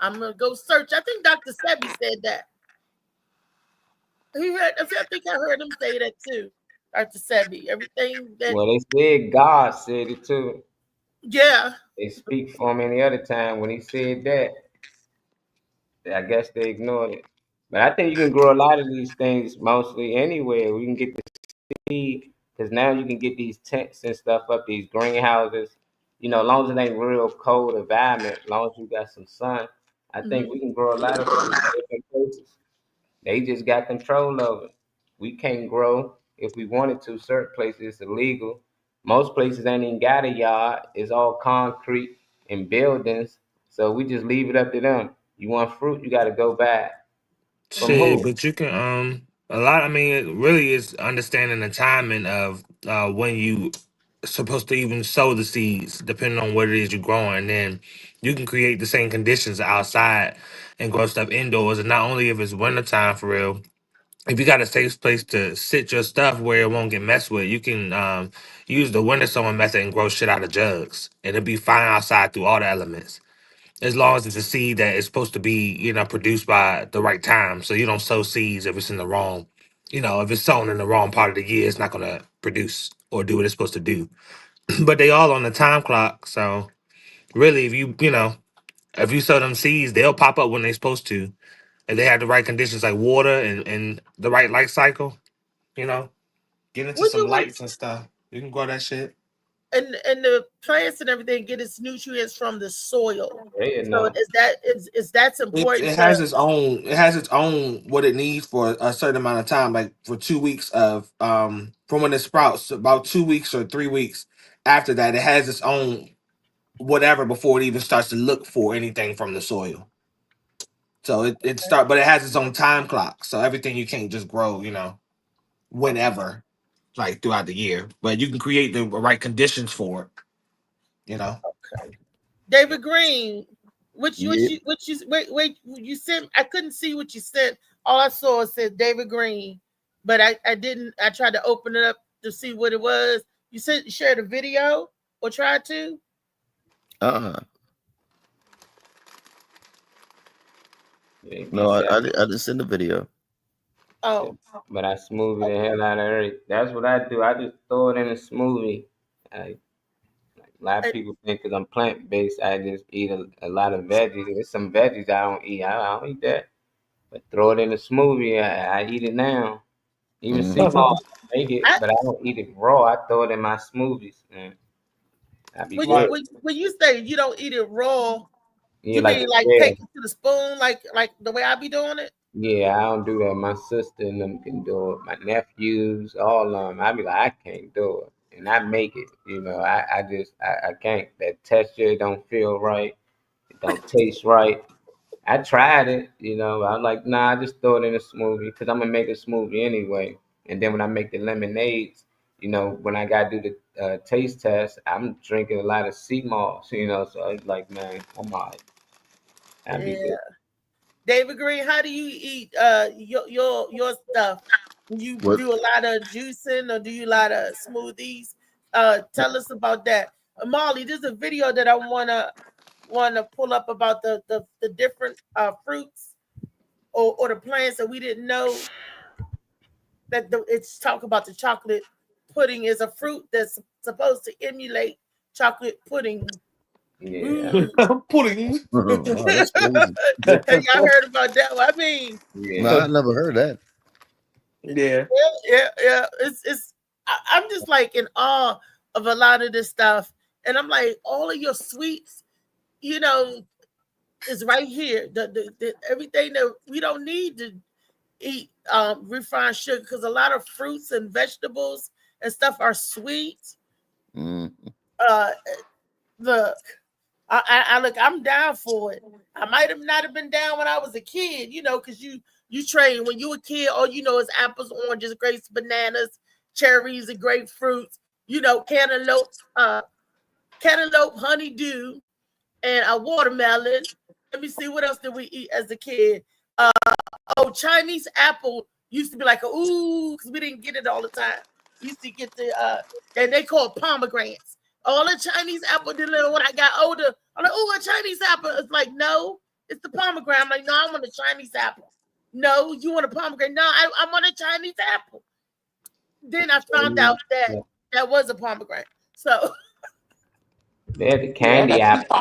I'm gonna go search. I think Dr. Sebi said that. He heard. I think I heard him say that too. Dr. Sebi. Everything that Well, they said God said it too. yeah. They speak for him any other time. When he said that, I guess they ignored it. But I think you can grow a lot of these things mostly anywhere. We can get the seed because now you can get these tents and stuff up, these greenhouses. You know, as long as it ain't real cold environment, as long as you got some sun, I think we Mhm. can grow a lot of food in different places. They just got control of it. We can't grow if we wanted to. Certain places it's illegal. Most places ain't even got a yard. It's all concrete and buildings. So we just leave it up to them. You want fruit, you got to go buy it. From Shit, who? but you can a lot. I mean, it really is understanding the timing of when you supposed to even sow the seeds, depending on what it is you're growing. And then you can create the same conditions outside and grow stuff indoors. And not only if it's wintertime for real, if you got a safe place to sit your stuff where it won't get messed with, you can use the winter sowing method and grow shit out of jugs, and it'll be fine outside through all the elements, as long as it's a seed that is supposed to be, produced by the right time. So you don't sow seeds if it's in the wrong, if it's sown in the wrong part of the year, it's not gonna produce or do what it's supposed to do. But they all on the time clock. So really, if you sow them seeds, they'll pop up when they're supposed to. If they have the right conditions like water and the right light cycle, you know, get into What some do we lights and stuff. You can grow that shit. and the plants and everything get its nutrients from the soil. They So know. is that's It, important it to has its own it has its own what it needs for a certain amount of time, like for 2 weeks of from when it sprouts, about 2 weeks or 3 weeks after that, it has its own whatever before it even starts to look for anything from the soil. So but it has its own time clock. So everything you can't just grow, whenever, like throughout the year. But you can create the right conditions for it, you know. David Green. Yeah. Wait, you sent I couldn't see what you sent. All I saw said David Green, but I didn't I tried to open it up to see what it was. You said you shared a video or tried to? Uh-uh. He No, said, I didn't send the video. Oh, but I smoothie the hell out of everything. That's what I do. I just throw it in a smoothie. I, a lot of I, people think because I'm plant based, I just eat a lot of veggies. There's some veggies I don't eat. I don't eat that. But throw it in a smoothie. I eat it now. Even sea Hmm. moss, I make it, I but I don't eat it raw. I throw it in my smoothies. Man, that'd be when you good. Right. when you say you don't eat it raw, Yeah, you like mean the like bread. take it to the spoon like the way I be doing it? Yeah, I don't do that. My sister and them can do it. My nephews, all of them. I be like, I can't do it, and I make it. I can't. That texture don't feel right. It don't taste right. I tried it. I'm like, nah, I just throw it in a smoothie because I'm gonna make a smoothie anyway. And then when I make the lemonades, when I gotta do the taste test, I'm drinking a lot of sea moss. So it's like, man, I'm all right. That'd be good. Yeah. David Green, how do you eat your stuff? Do you What do a lot of juicing or do you a lot of smoothies? Tell us about that. Molly, there's a video that I wanna pull up about the different fruits or the plants that we didn't know that it's talk about the chocolate pudding is a fruit that's supposed to emulate chocolate pudding. Yeah. Pudding. Oh, that's crazy. Have y'all heard about that one? I mean, No, I never heard that. Yeah. yeah. I'm just like in awe of a lot of this stuff, and I'm like, all of your sweets, you know, is right here. The everything that we don't need to eat refined sugar, because a lot of fruits and vegetables and stuff are sweet. Mm. Look, I look, I'm down for it. I might have not have been down when I was a kid, you know, because you train when you a kid, all you know is apples, oranges, grapes, bananas, cherries, and grapefruits, you know, cantaloupe, honeydew, and a watermelon. Let me see, what else did we eat as a kid? Chinese apple used to be like ooh, because we didn't get it all the time. We used to get and they call it pomegranates. All the Chinese apple did little. When I got older, I'm like, oh, a Chinese apple. It's like, no, it's the pomegranate. I'm like, no, I want a Chinese apple. No, you want a pomegranate? No, I want a Chinese apple. Then I found out that was a pomegranate. So They had the candy apple.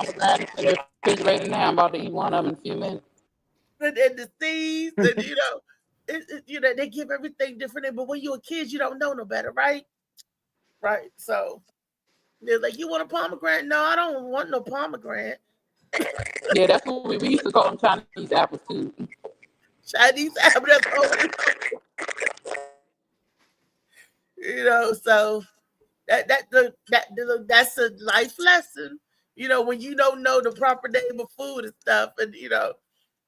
Refrigerator now. I'm about to eat one of them in a few minutes. and the seeds, and you know, they give everything different. But when you're a kid, you don't know no better, right? Right. So they're like, you want a pomegranate? No, I don't want no pomegranate. Yeah, that's what we used to call them, Chinese apples too. Chinese apple. That's all you know. So that's a life lesson. You know, when you don't know the proper name of food and stuff, and you know,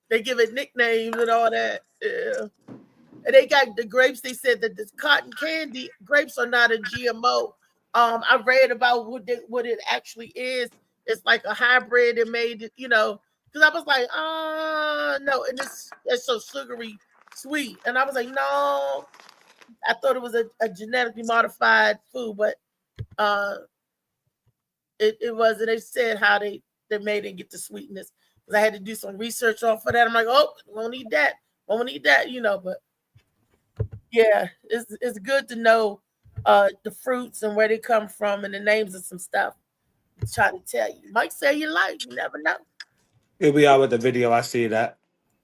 they give it nicknames and all that. Yeah. And they got the grapes. They said that this cotton candy grapes are not a GMO. I read about what it actually is. It's like a hybrid and made, you know, because I was like, no, and it's so sugary sweet. And I was like, no, I thought it was a genetically modified food, but it wasn't. They said how they made it get the sweetness. Because I had to do some research off of that. I'm like, oh, won't need that, you know, but yeah, it's good to know the fruits and where they come from and the names of some stuff. I'm trying to tell you. Might save your life. You never know. Here we are with the video. I see that.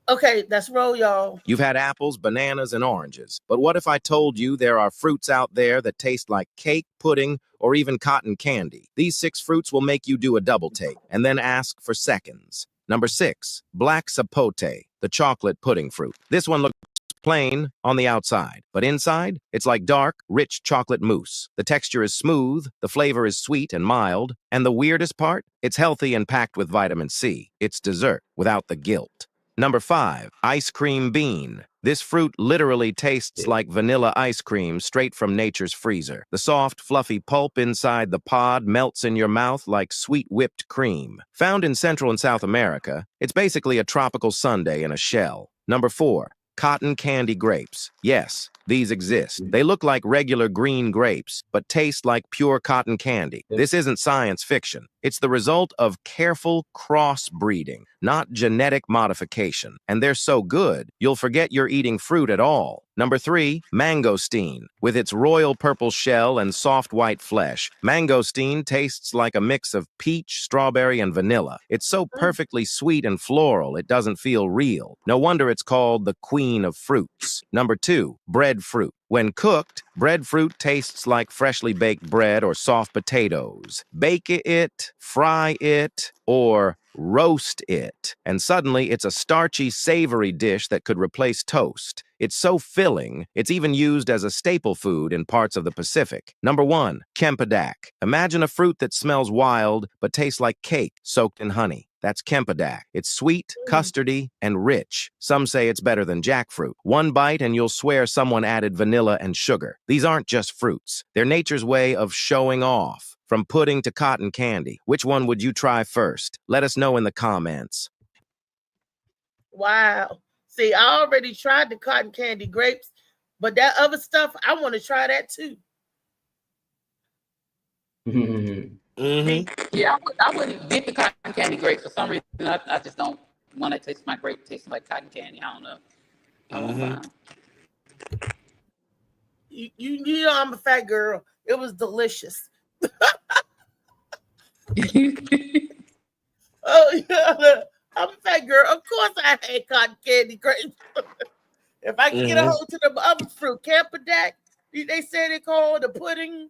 Okay, let's roll, y'all. You've had apples, bananas, and oranges. But what if I told you there are fruits out there that taste like cake, pudding, or even cotton candy? These 6 fruits will make you do a double take and then ask for seconds. Number 6, black sapote, the chocolate pudding fruit. This one looks plain on the outside, but inside, it's like dark, rich chocolate mousse. The texture is smooth, the flavor is sweet and mild, and the weirdest part? It's healthy and packed with vitamin C. It's dessert without the guilt. Number 5, ice cream bean. This fruit literally tastes like vanilla ice cream straight from nature's freezer. The soft, fluffy pulp inside the pod melts in your mouth like sweet whipped cream. Found in Central and South America, it's basically a tropical sundae in a shell. Number 4, cotton candy grapes. Yes, these exist. They look like regular green grapes, but taste like pure cotton candy. This isn't science fiction. It's the result of careful crossbreeding, not genetic modification. And they're so good, you'll forget you're eating fruit at all. Number 3, mangosteen. With its royal purple shell and soft white flesh, mangosteen tastes like a mix of peach, strawberry, and vanilla. It's so perfectly sweet and floral, it doesn't feel real. No wonder it's called the queen of fruits. Number 2, breadfruit. When cooked, breadfruit tastes like freshly baked bread or soft potatoes. Bake it, fry it, or roast it, and suddenly it's a starchy, savory dish that could replace toast. It's so filling, it's even used as a staple food in parts of the Pacific. Number 1, Kempedak. Imagine a fruit that smells wild but tastes like cake soaked in honey. That's Kempedak. It's sweet, custardy, and rich. Some say it's better than jackfruit. One bite and you'll swear someone added vanilla and sugar. These aren't just fruits. They're nature's way of showing off. From pudding to cotton candy, which one would you try first? Let us know in the comments. Wow. See, I already tried the cotton candy grapes, but that other stuff, I want to try that too. Mm-hmm. Yeah, I wouldn't get the cotton candy grapes for some reason. I just don't want to taste my grape tasting like cotton candy. I don't know. Mm-hmm. You know I'm a fat girl. It was delicious. Oh yeah, I'm a fat girl. Of course, I had cotton candy grapes. If I could get a Mhm. hold to the other fruit, Camperdack, they say they call the pudding,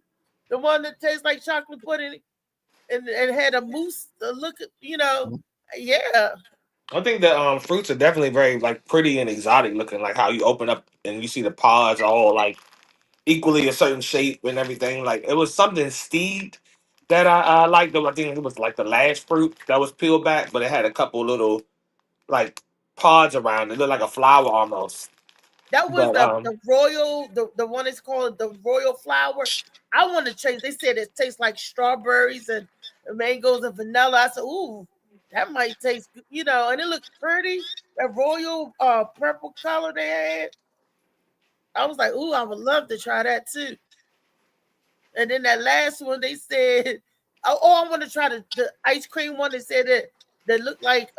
the one that tastes like chocolate pudding, and had a mousse. Look at yeah. I think the fruits are definitely very like pretty and exotic looking. Like how you open up and you see the pods all like equally a certain shape and everything. Like it was something steamed that I liked. I think it was like the last fruit that was peeled back, but it had a couple little like pods around it. It looked like a flower almost. That was But the royal, the one is called the royal flower. I want to change. They said it tastes like strawberries and mangoes and vanilla. I said, ooh, that might taste good, and it looked pretty. That royal purple color they had. I was like, ooh, I would love to try that too. And then that last one, they said, I want to try the ice cream one. They said that looked like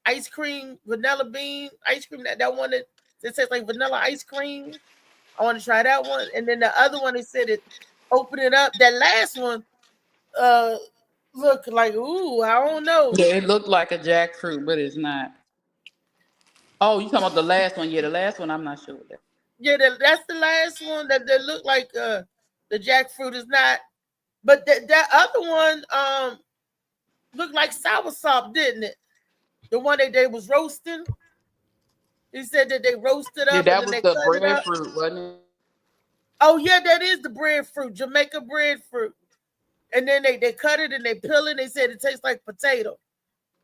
ice cream, vanilla bean ice cream. That one that tastes like vanilla ice cream. I want to try that one. And then the other one, they said it, open it up. That last one, uh, look like, ooh, I don't know. Yeah, it looked like a jackfruit, but it's not. Oh, you talking about the last one? Yeah, the last one. I'm not sure what that. Yeah, that's the last one that looked like the jackfruit is not. But that other one looked like soursop, didn't it? The one that they was roasting. He said that they roasted Yeah, up and that then was they the cut it up. breadfruit, wasn't it? Oh yeah, that is the breadfruit, Jamaica breadfruit. And then they cut it and they peel it. They said it tastes like potato.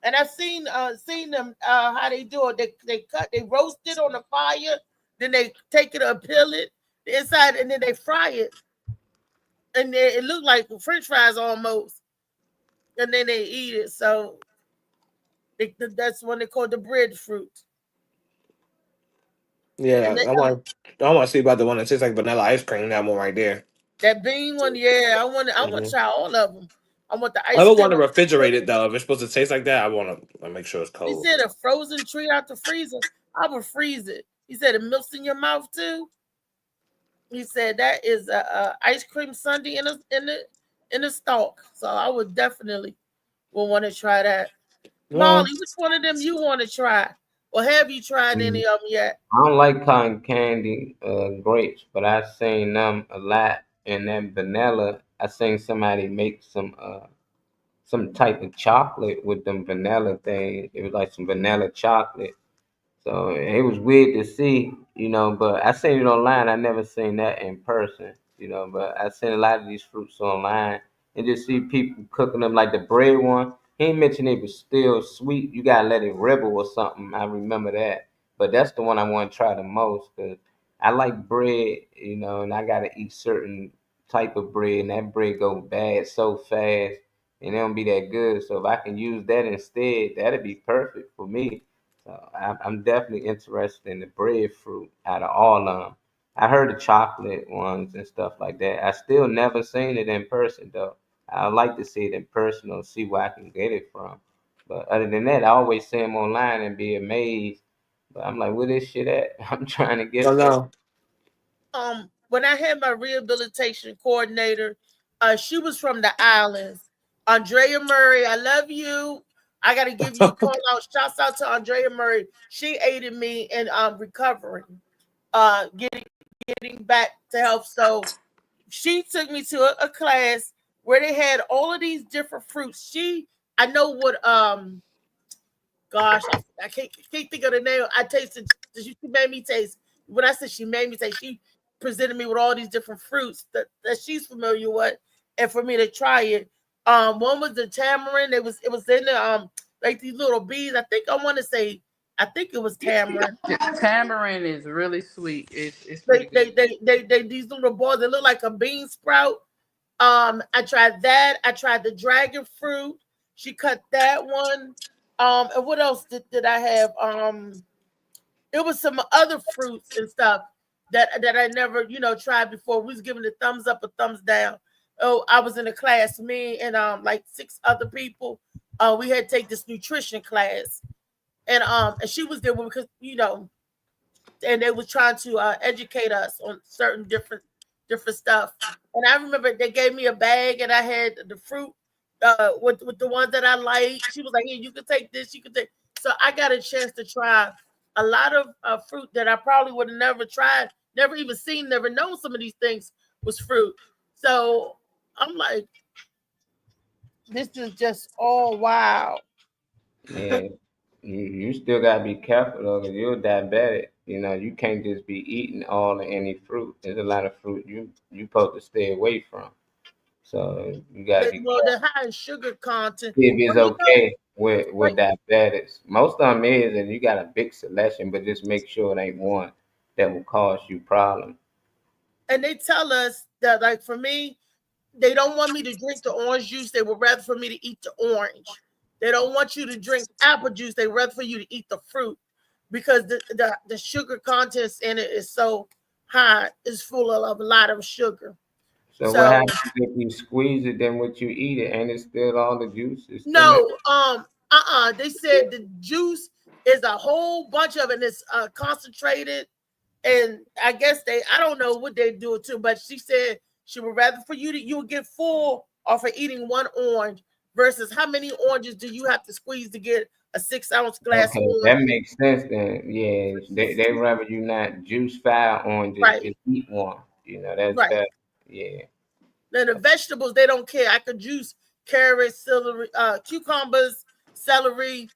And I've seen them how they do it. They roast it on the fire, then they take it and peel it the inside, and then they fry it, and then it looked like French fries almost, and then they eat it. So that's when they call the breadfruit. yeah, And then, I want to see about the one that tastes like vanilla ice cream. That one right there. that bean one, yeah, I want to Hmm. try all of them. I want the I ice would cream. want to refrigerate it though. If it's supposed to taste like that, I want to make sure it's He cold. said a frozen treat out the freezer. I would freeze it. He said it melts in your mouth too. He said that is a ice cream sundae in a stalk. So I would definitely want to try that. Well, Molly, which one of them you want to try, or have you tried any of them yet? I don't like cotton candy grapes, but I seen them a lot. And then vanilla, I seen somebody make some type of chocolate with them vanilla thing. It was like some vanilla chocolate. So it was weird to see, but I seen it online. I never seen that in person, but I seen a lot of these fruits online and just see people cooking them like the bread one. He ain't mentioned it was still sweet. You gotta let it ribble or something. I remember that. But that's the one I want to try the most because I like bread, and I gotta eat certain type of bread, and that bread go bad so fast and it don't be that good. So if I can use that instead, that'd be perfect for me. So I'm definitely interested in the breadfruit out of all of them. I heard the chocolate ones and stuff like that. I still never seen it in person though. I'd like to see it in person or see where I can get it from. But other than that, I always see them online and be amazed. But I'm like, where this shit at? I'm trying to I get there. know. When I had my rehabilitation coordinator, she was from the islands. Andrea Murray, I love you. I got to give you a call out. Shouts out to Andrea Murray. She aided me in recovering, getting back to health. So she took me to a class where they had all of these different fruits. I know what gosh, I can't think of the name. I tasted. She made me taste. When I said she made me taste, she presented me with all these different fruits that she's familiar with, and for me to try it. One was the tamarind. It was in the like these little bees. I think it was tamarind. Tamarind is really sweet. It's They pretty good. they these little balls that look like a bean sprout. I tried that. I tried the dragon fruit. She cut that one. And what else did I have? It was some other fruits and stuff that I never, tried before. We was giving a thumbs up, a thumbs down. Oh, I was in a class, me and like 6 other people. We had to take this nutrition class, and she was there because and they was trying to educate us on certain different stuff. And I remember they gave me a bag, and I had the fruit with the ones that I like. She was like, "Here, you can take this. You can take." So I got a chance to try a lot of fruit that I probably would have never tried, never even seen, never known some of these things was fruit. So I'm like, this is just all wow. Yeah, you still gotta be careful though, cause you're diabetic. You know, you can't just be eating all of any fruit. There's a lot of fruit you supposed to stay away from. So you gotta be Well, careful. the high in sugar content. See if it's Well, you know, okay with wait, diabetics. Most of them is, and you got a big selection, but just make sure it ain't one that will cause you problems. and they tell us that, like for me, they don't want me to drink the orange juice. They would rather for me to eat the orange. They don't want you to drink apple juice. They rather for you to eat the fruit because the sugar content in it is so high. It's full of a lot of sugar. So what So happens if you squeeze it, then what you eat it, and it's still all the juice is still in? no, they said the juice is a whole bunch of it. And it's concentrated, and I guess I don't know what they do it to, but she said she would rather for you would get full off of eating one orange versus how many oranges do you have to squeeze to get a 6-ounce glass of Okay, orange? that makes sense then. Yeah, they rather you not juice 5 oranges, Right, just eat one. You know, that's right. better. Yeah. Then the vegetables, they don't care. I could juice carrots, celery, cucumbers, celery,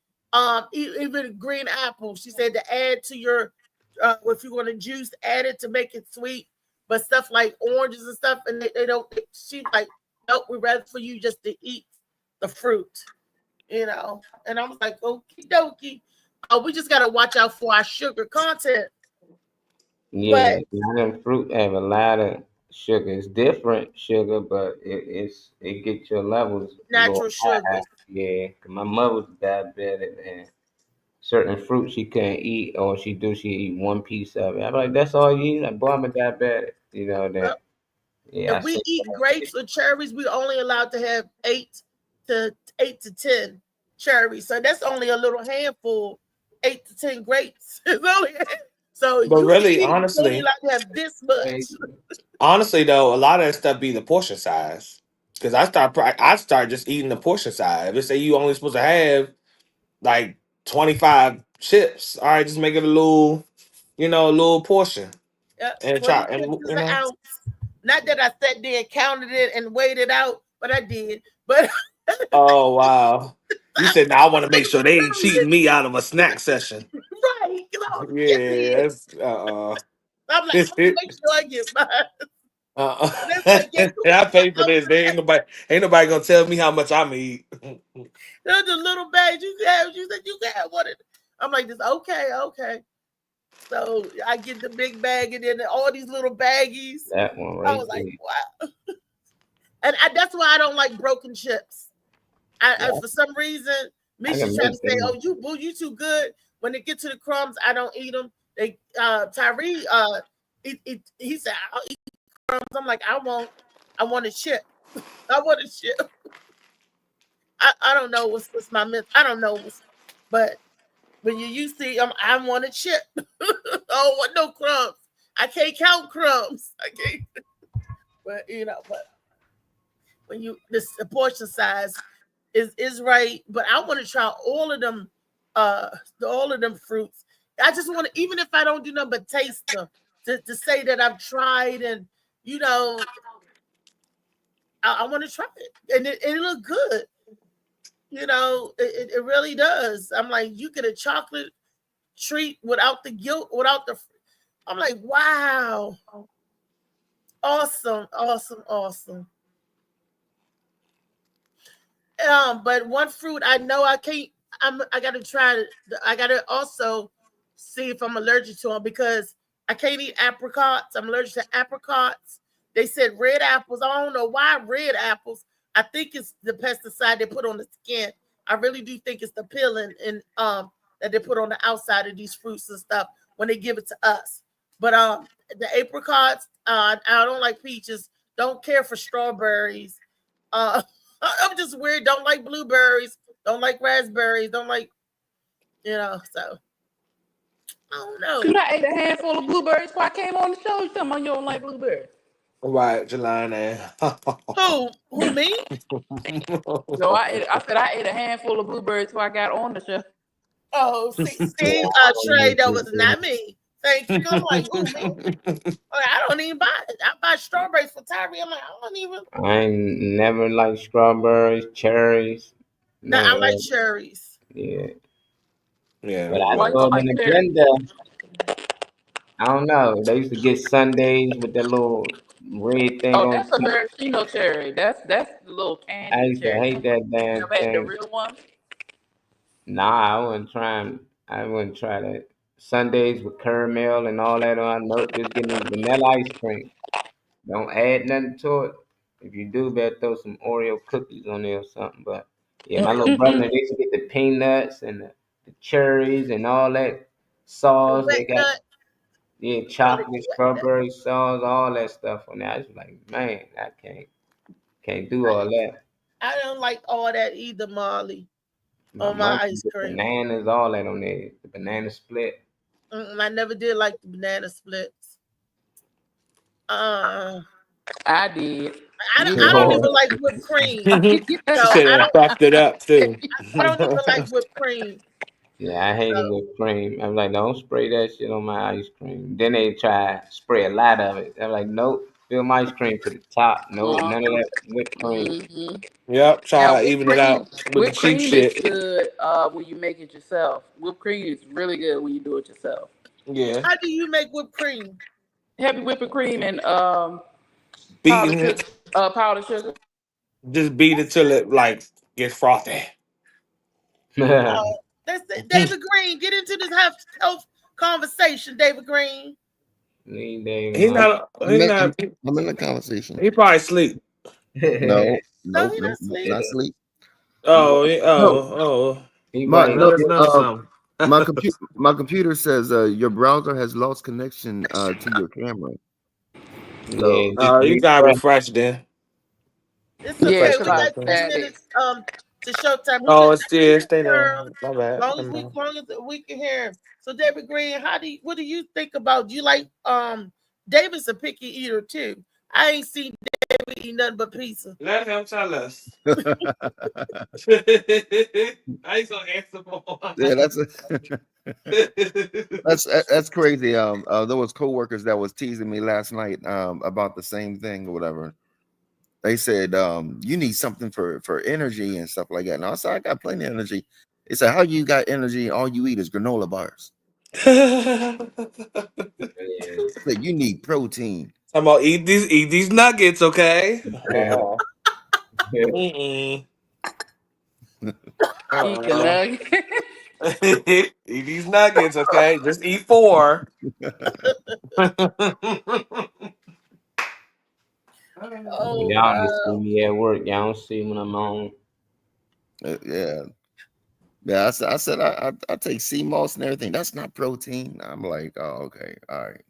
even green apples. She said to add to your, if you want to juice, add it to make it sweet. But stuff like oranges and stuff, and they don't. She's like, nope, we'd rather for you just to eat the fruit, you know. And I was like, okie dokie. We just gotta watch out for our sugar content. Yeah, But a lot of fruit have a lot of sugar. It's different sugar, but it gets your levels a little natural high. sugars. Yeah, 'cause my mother was diabetic, and certain fruit she couldn't eat, or she eat one piece of it. I'm like, that's all you eat? Like, boy, I'm a diabetic. You know that. Yeah, I If we see eat grapes or cherries, we're only allowed to have 8 to 10 cherries. So that's only a little handful, 8 to 10 grapes. So But you can really, eat, you're only honestly, allowed to have this much. though, a lot of that stuff be the portion size. Because I start just eating the portion size. If they say you only supposed to have like 25 chips, all right, just make it a little portion and 20 try chips and is an ounce. Not that I sat there and counted it and weighed it out, but I did. But Oh wow. You said now I want to make sure they ain't cheating me out of a snack session. right, get Yeah, me. that's I'm like, I'm gonna make sure I get mine. uh And it's like, yeah, you I got pay for some this. They ain't nobody gonna tell me how much I'm eat. there's a little bag you can have. She said you can have one. I'm like, this okay. So I get the big bag and then all these little baggies. that one I right was like, there. wow. And that's why I don't like broken chips. I Yeah, for some reason, I Misha can tried to make say, that. "Oh, you too good." When they get to the crumbs, I don't eat them. They Tyree he said, "I'll eat crumbs." I'm like, I won't. I want a chip. I want a chip. I don't know what's my myth. I don't know, but when you see I want a chip. Oh, what no crumbs? I can't count crumbs. I can't. But but when the portion size is right, but I want to try all of them, all of them fruits. I just want to, even if I don't do nothing but taste them, to say that I've tried, and I want to try it, and it look good. It really does. I'm like, you get a chocolate treat without the guilt, without the. I'm like, wow, awesome. But one fruit I know I can't. I gotta try it. I gotta also see if I'm allergic to them because I can't eat apricots. I'm allergic to apricots. They said red apples. I don't know why red apples. I think it's the pesticide they put on the skin. I really do think it's the peeling and that they put on the outside of these fruits and stuff when they give it to us. But the apricots, I don't like peaches. Don't care for strawberries. Uh, I'm just weird. Don't like blueberries. Don't like raspberries. Don't like, so I don't know. Shoot, I ate a handful of blueberries before I came on the show. You talking about you don't like blueberries? Right, Jelani. Who me? So I said I ate a handful of blueberries before I got on the show. Oh, Steve, Trey, that was not me. Thank you. I'm like, who me? I don't even buy it. I buy strawberries for Tyree. I'm like, I don't even. I ain't never liked strawberries, cherries. No, None I of like that. cherries. Yeah. Yeah. But I Why you saw don't it in like the cherries? blender. I don't know. They used to get Sundays with that little red thing Oh, on that's a top. maraschino cherry. That's the little I candy used to cherry. hate that You damn never had the thing. real one? Nah, I wouldn't try that. Sundays with caramel and all that on. Nope, just give me vanilla ice cream. Don't add nothing to it. If you do, better throw some Oreo cookies on there or something. But yeah, my little brother, they used to get the peanuts and the cherries and all that The sauce. wet They got nut. Probably chocolate, strawberry sauce, all that stuff on there. I was like, man, I can't do all that. I don't like all that either, Molly, My on my mother ice the cream. bananas, all that on there. The banana split. I never did like the banana splits. I did. I don't even like whipped cream. She said I I don't fucked it up too. I don't even like whipped cream. Yeah, I hated So whipped cream. I'm like, don't spray that shit on my ice cream. Then they try spray a lot of it. I'm like, nope, fill my ice cream to the top. Nope, none of that whipped cream. Mm-hmm. Yep, Now try to even it out with the whipped cheap cream is shit. good when you make it yourself. Whipped cream is really good when you do it yourself. Yeah. how do you make whipped cream? Heavy whipping cream and Beating it. powdered sugar. Just beat it till it like gets frothy. That's it. David Green. Get into this health conversation, David Green. He's not I'm in the conversation. he probably sleep. No, No, nope, he not nope, sleep. not sleep. Oh. My Let no, us know something. my computer says your browser has lost connection to your camera. So Yeah, just You gotta refresh. refresh then. It's Yeah, okay. Refresh because We I got connection. 10 static. minutes to showtime. He Oh, just it's still stay there. girl. My bad. Long as we can hear him. So David Green, what do you think about? Do you like David's a picky eater too. I ain't seen David eat nothing but pizza. Let him tell us. I ain't gonna answer more. yeah, that's crazy. There was coworkers that was teasing me last night about the same thing or whatever. They said you need something for energy and stuff like that. And I said I got plenty of energy. They said how you got energy? All you eat is granola bars. Yeah. Said you need protein. I'm gonna eat these nuggets, okay? Mm-mm. Eat the nugget. Eat these nuggets, okay? Just eat 4. Oh Y'all just see me at work. Y'all don't see when I'm home. Yeah. I said I take sea moss and everything. That's not protein. I'm like, oh, okay, all right.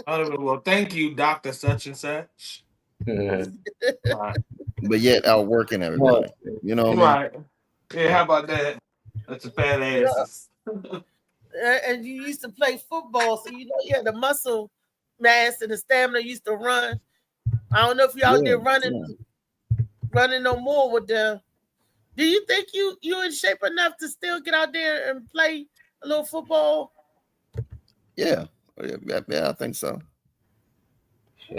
Well, thank you, Dr. Such and Such. Right. But yet out working everybody. You know what I mean? Right. Yeah, how about that? That's a fat asses. And you used to play football, so you know you had the muscle mass and the stamina used to run. I don't know if y'all did running no more with them. Do you think you in shape enough to still get out there and play a little football? Yeah, I think so.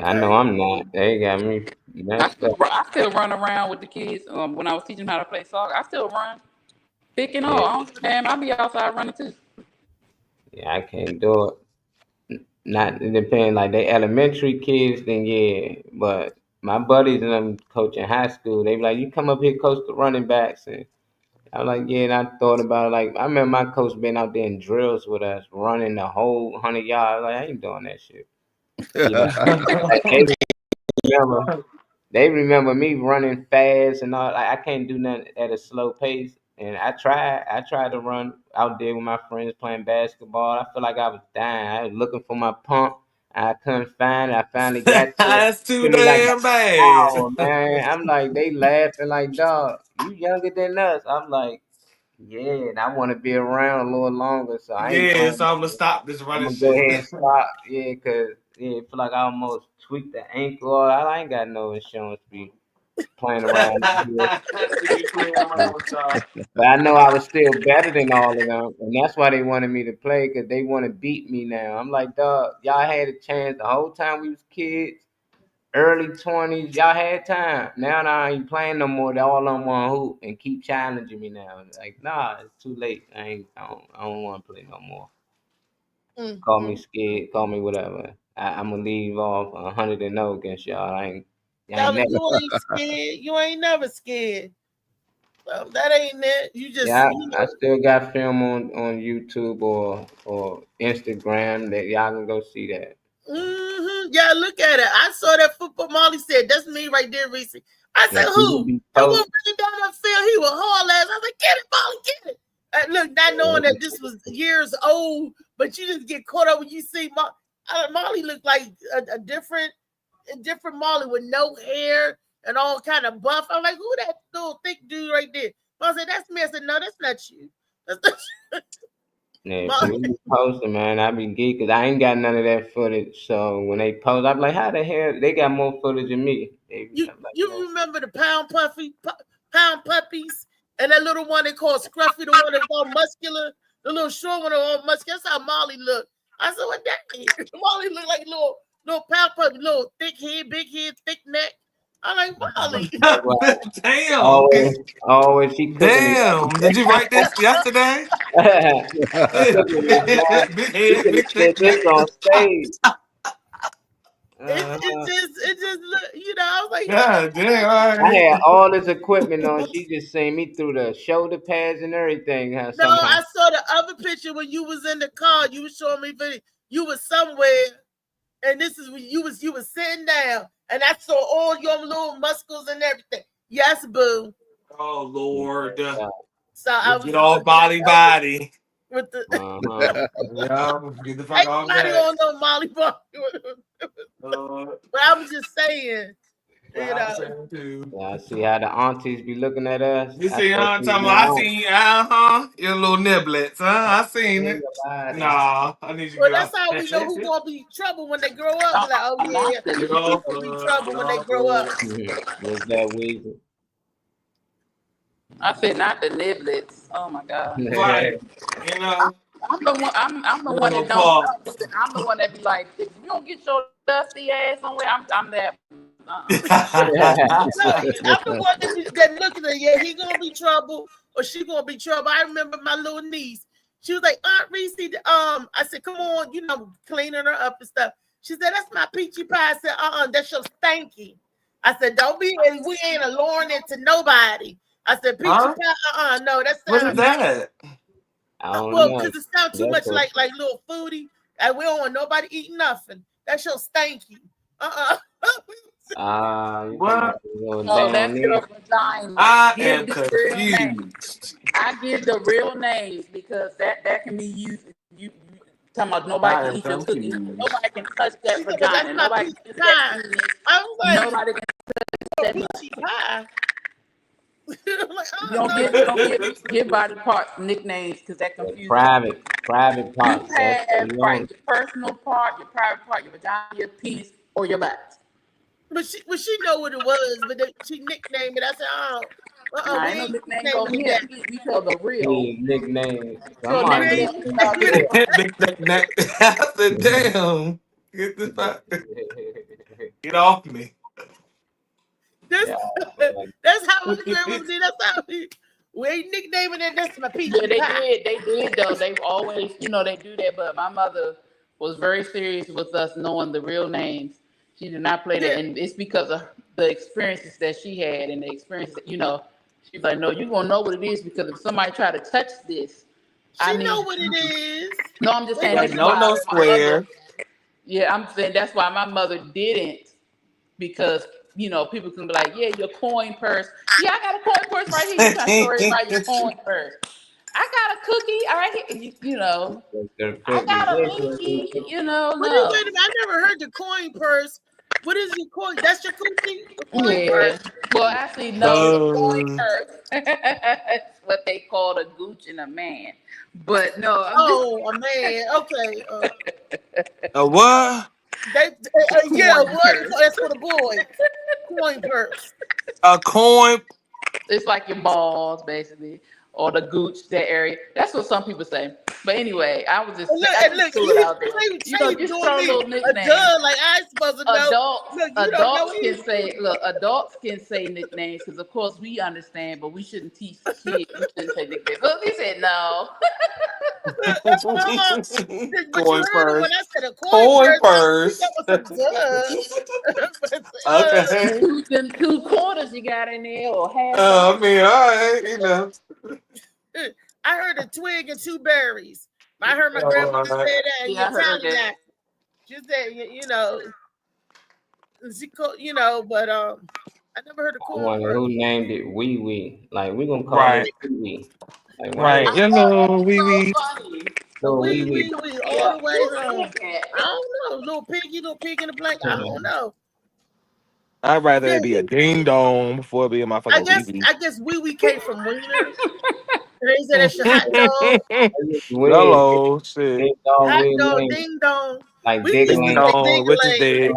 I know I'm not. They got me messed up. I still run around with the kids. When I was teaching them how to play soccer, I still run. Pick and all. Damn, I'll be outside running too. Yeah, I can't do it. Not it depends. Like they elementary kids, then yeah. But my buddies and I'm coaching high school. They be like, you come up here, coach the running backs, and I'm like, yeah. And I thought about it. Like I remember my coach been out there in drills with us, running the whole 100 yards. Like I ain't doing that shit. You know, like, they remember me running fast and all. Like I can't do nothing at a slow pace. And I tried to run out there with my friends playing basketball. I feel like I was dying. I was looking for my pump. I couldn't find it. I finally got to it. That's too Took me like damn an bad. hour, man. I'm like, they laughing like, dog, you younger than us. I'm like, yeah, and I want to be around a little longer. So I ain't Yeah, going. so I'm gonna stop this I'm running gonna go shit. ahead and stop. Yeah, cause Yeah, it feel like I almost tweaked the ankle. I ain't got no insurance to be playing around here. But I know I was still better than all of them, and that's why they wanted me to play because they want to beat me now. I'm like, dog, y'all had a chance the whole time we was kids, early 20s. Y'all had time. Now I ain't playing no more. They all on one hoop and keep challenging me now. Like, nah, it's too late. I don't want to play no more. Call me scared. Call me whatever. I'm gonna leave off 100-0 against y'all. I ain't Dollar, never. you ain't scared. You ain't never scared. Well, that ain't it. You just Yeah, you know. I still got film on YouTube or Instagram that y'all can go see that. Yeah, look at it. I saw that football. Molly said, "That's me right there, Reese." I said, Yeah, "Who?" be You gonna post- bring it down that field? He was haul ass. I was like, "Get it, Molly, get it." And look, not knowing that this was years old, but you just get caught up when you see Molly looked like a different Molly with no hair and all kind of buff. I'm like, who that little thick dude right there? I said, "That's me." I said, "No, that's not you." That's not you. Yeah, Molly. we be posting, man. I be geek because I ain't got none of that footage. So when they post, I'm like, how the hell they got more footage than me? You I'm like, you remember the pound puppies and that little one they called Scruffy, the one that's all muscular, the little short one all muscular. That's how Molly looked. I said, "What that is?" Molly looked like little pound puppy, little thick head, big head, thick neck. I'm like, Molly. Damn. always she cooking me. Damn. Did you write this yesterday? Cooking me, boy. Big You head, could have big said thick this neck. on stage. It just look, I was like, God damn. All I right. had all this equipment on. She just seen me through the shoulder pads and everything. no, Somehow. I saw the other picture when you was in the car. You was showing me video. You was somewhere, and this is when you was sitting down, and I saw all your little muscles and everything. Yes, boo. Oh Lord. So I was Get off body. with the Yeah, get the fuck off everybody that. on no Molly Bar. But I was just saying, Yeah, I see how the aunties be looking at us. You I see, thought huh? she was Talking my about, I aunt. seen you, your little niblets, huh? I seen it. Nah, I need you to well, get that's off. how we know who's gonna be trouble when they grow up. Like, oh yeah, Get he's off, gonna be bud. trouble Get when they off, grow up. Was that Weezy? I said not the niblets. Oh my god. Right. You know, I'm the one. I'm the one little that don't know. parts. I'm the one that be like, if you don't get your dusty ass somewhere, I'm that. No, I'm the one that looking at yeah, he gonna be trouble or she gonna be trouble. I remember my little niece. She was like, Aunt Reese, I said, come on, cleaning her up and stuff. She said, that's my peachy pie. I said, that's your stanky. I said, don't be, we ain't alluring it to nobody. I said, peachy Huh? pie, no, that What is sounds that? I don't well, know. because it sounds too much like little foodie, and we don't want nobody eating nothing. That's your stanky. What? Oh, that's your vagina. I Give am the real name. confused. I give the real names because that can be used. You talking about nobody I can am eat your cookies. confused. Nobody can touch that She said, but that's vagina. my Nobody peachy can touch that pie. penis. I was like, Nobody can touch that peachy pie. I'm like, You don't give body parts nicknames because that confuses private you parts. That's have you right on. your personal part, your private part, your vagina, your penis, or your butt. But she know what it was, but she nicknamed it. I said, Nah, we ain't no ain't nickname nicknaming over it here. that. We tell the real. Nickname. So We Somebody. ain't nickname about nicknaming it. Big neck, neck. I said, damn. Get the fuck. Get off me. That's, Yeah. that's how my grandma did. That's how we ain't nicknaming it. That's my peachy Yeah, they pie. did. They did though. They've always, they do that. But my mother was very serious with us knowing the real names. She did not play that, Yeah. and it's because of the experiences that she had and the experiences that She's like, no, you're gonna know what it is because if somebody try to touch this, I She know need. what it is. No, I'm just They saying know Like, that's she why no my mother. square. Yeah, I'm saying that's why my mother didn't because people can be like, yeah, your coin purse. Yeah, I got a coin purse right here. You trying to worry about your coin purse? I got a cookie right here. I got a binky. What is No. it? I never heard the coin purse. What is your coin? That's your coochie? The coin Yeah. purse? Well, actually, no. The coin Oh, purse. That's what they call a gooch and a man. But no, I'm just Oh, a man. Okay. a what? Yeah, Coin what? purse. That's for the boys. Coin purse. A coin. It's like your balls, basically, or the gooch, that area. That's what some people say. But anyway, I And just look, threw it out there. Trey Just doing throw me little a nicknames. duh like I ain't supposed to know. Look, you don't know either. Adults can say nicknames because of course we understand, but we shouldn't teach the kids. We shouldn't say nicknames. Look, he said no. But you Coin heard it when purse. I said a coin Coin purse. That purse. was some duh. Okay. Them 2 quarters you got in there, or half. I mean, all right, you know. I heard a twig and 2 berries. I heard my All grandmother right. say that in Yeah, I heard Italian. that. She said, but I never heard of I coin wonder purse. who named it Wee Wee. Like we gonna call Right. it Wee Wee. Like why Right. they You know, wee So wee. funny. little Wee, Wee Wee? wee, wee, all Yeah, the way who home. said that? I don't know. Little pig in the blanket. I don't know. I'd rather Yeah, it be a ding dong before it be a I motherfucking wee guess wee. I guess wee wee came from wiener. And they said that's your hot dog, It's weird. Hello, shit. Ding dong hot weird dog, name. ding dong. Like We used to Ding Diggerling. say dong, which is ding-a-ling. dead.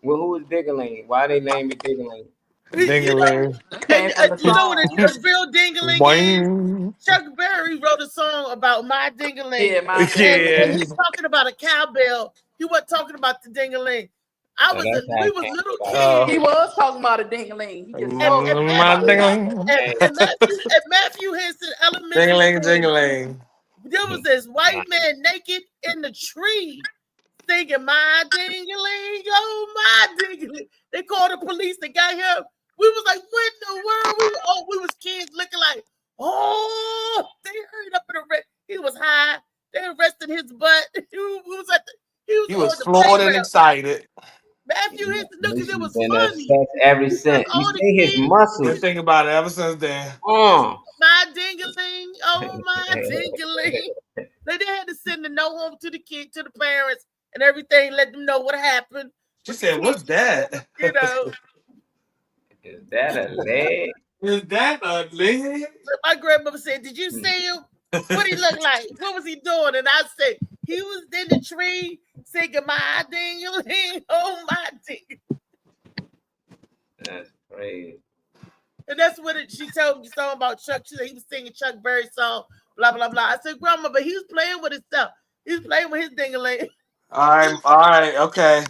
Well, who is Diggerling? Why they name it Diggerling? You know, Ding-a-ling. Came from the you know what song. a real ding-a-ling is? Boing. Chuck Berry wrote a song about my ding-a-ling. Yeah, my And Yeah. he's talking about a cowbell. He wasn't talking about the ding-a-ling. So that's how We it was came little about. He kids. was talking about a ding-a-ling. He just And, told and, us My about Matthew, that. ding-a-ling. at Matthew Henson Elementary Ding-a-ling, School, ding-a-ling. there was this white man naked in the tree singing my ding-a-ling, oh my ding-a-ling. They called the police. They got him. We was like, what in the world? We was kids looking like, oh, they hurried up in the red. He was high. They arrested his butt. He He was was on the floored and playground. excited. Matthew Henson knew because it He's was been funny. obsessed ever Because since. You all the see his kids, muscles. Just think about it ever since then. my ding-a-ling, oh my ding-a-ling. They had to send the note home to the kid, to the parents, and everything, let them know what happened. She said, what's that? You know, Is that a leg? Is that a leg? my grandmother said, did you see him? What he look like? What was he doing? And I said, he was in the tree singing my ding-a-ling, oh my ding. That's crazy. And that's what she told me song about Chuck. She said he was singing Chuck Berry's song, blah, blah, blah. I said, Grandma, but he was playing with his stuff. He was playing with his ding-a-ling. All right, okay.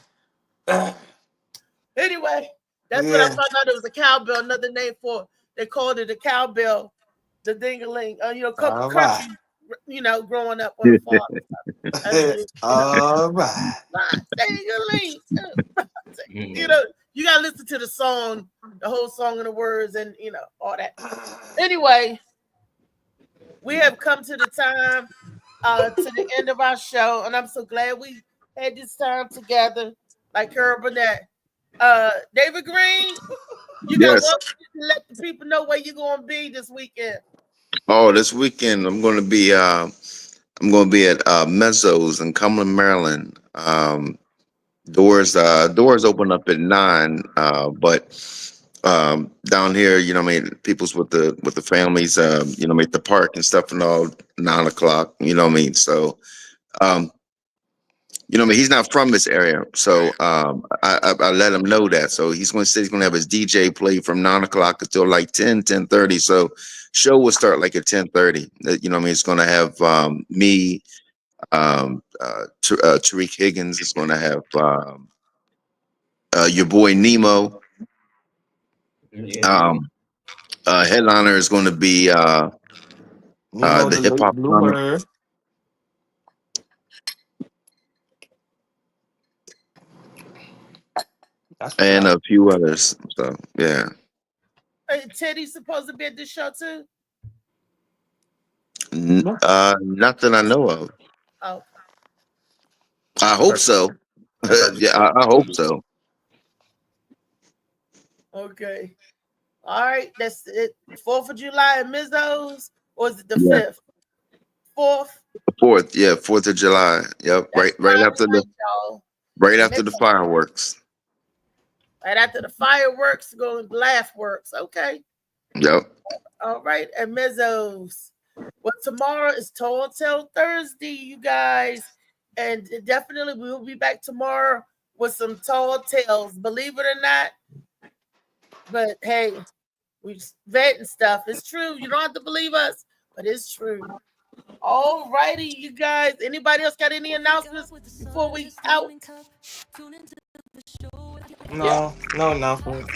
Anyway, that's what I found out. It was a cowbell, another name for it. They called it a cowbell, the ding-a-ling. All Country, growing up on the farm. All right. Ding-a-ling. You gotta listen to the song, the whole song and the words, and all that. Anyway, we have come to the time, to the end of our show, and I'm so glad we had this time together, like Carol Burnett. David Green, you got one to let the people know where you're gonna be this weekend. Oh, this weekend I'm going to be at Mezzo's in Cumberland, Maryland. Doors open up at 9, but down here, people's with the families, at the park and stuff and all 9 o'clock. So he's not from this area, so I let him know that. So he's going to say he's going to have his DJ play from 9 o'clock until like 10:30. So show will start like at 10:30. It's going to have me, Tariq Higgins. It's going to have your boy Nemo. Headliner is going to be the hip hop Bloomer. and a few others. So yeah. Hey, Teddy's supposed to be at this show too. Not that I know of. Oh, I hope so. Yeah, I hope so. okay. All right, that's it. 4th of July at Mizzo's, or is it the 5th? 4th. 4th, yeah, 4th of July. Yep, right after the fireworks. Right after the fireworks, going laugh works. Okay. Yep. All right, at Mezzo's. Well, tomorrow is Tall Tale Thursday, you guys, and definitely we will be back tomorrow with some tall tales, believe it or not. But hey, we just vetting stuff. It's true. You don't have to believe us, but it's true. All righty, you guys. Anybody else got any announcements before we out? No announcement.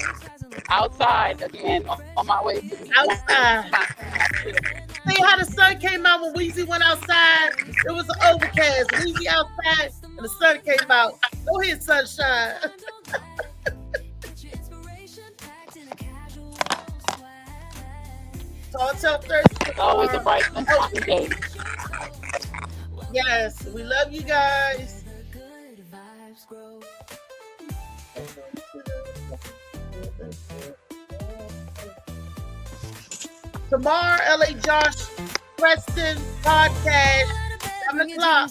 Outside again on my way to Outside. See how the sun came out when Weezy went outside? It was overcast. Weezy outside and the sun came out. Go ahead, sunshine. Tall Tale Thursday. always a bright and sunny day. Yes, we love you guys. Tomorrow, LA Josh Preston podcast, 7 o'clock.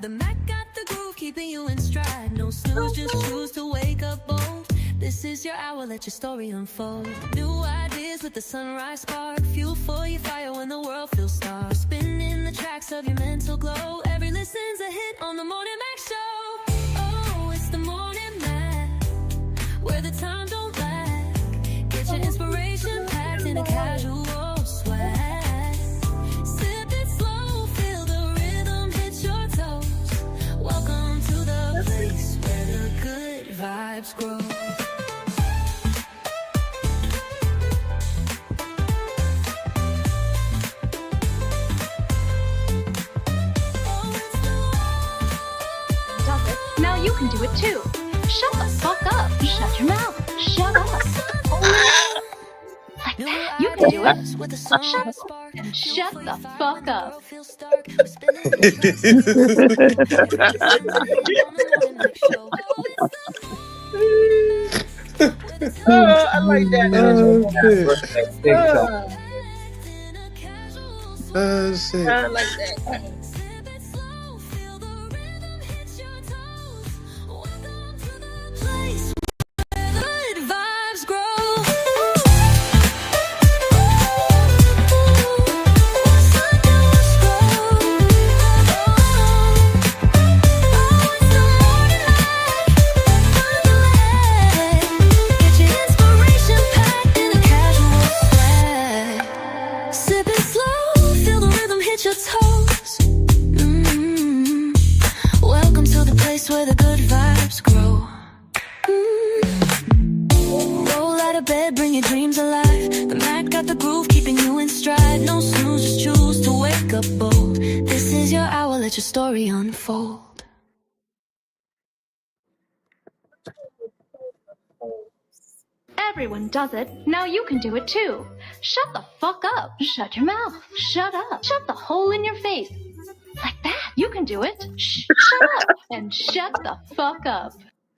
The Mac got the groove, keeping you in stride. No snooze, just choose to wake up bold. This is your hour, let your story unfold. New ideas with the sunrise spark. Fuel for your fire when the world feels stark. Spinning the tracks of your mental glow. Every listen's a hit on the Morning Mac Show. Oh, it's the Morning Mac, where the time don't lag. Get your inspiration packed in a casual swag. Sip it slow, feel the rhythm hit your toes. Welcome to the place where the good vibes grow. Now you can do it too. Shut the fuck up. Shut your mouth. Shut up. Like that. You can do it. Shut up and shut the fuck up. Oh, I like that. Shit. I like that. Good vibes grow. Get your inspiration packed in a casual swag. Sip it slow, feel the rhythm hit your toes. Welcome to the place where the good vibes grow. Roll out of bed, bring your dreams alive. The Mac got the groove, keeping you in stride. No snooze, just choose to wake up bold. This is your hour, let your story unfold. Everyone does it. Now you can do it too. Shut the fuck up. Shut your mouth. Shut up. Shut the hole in your face. Like that. You can do it. Shut up and shut the fuck up.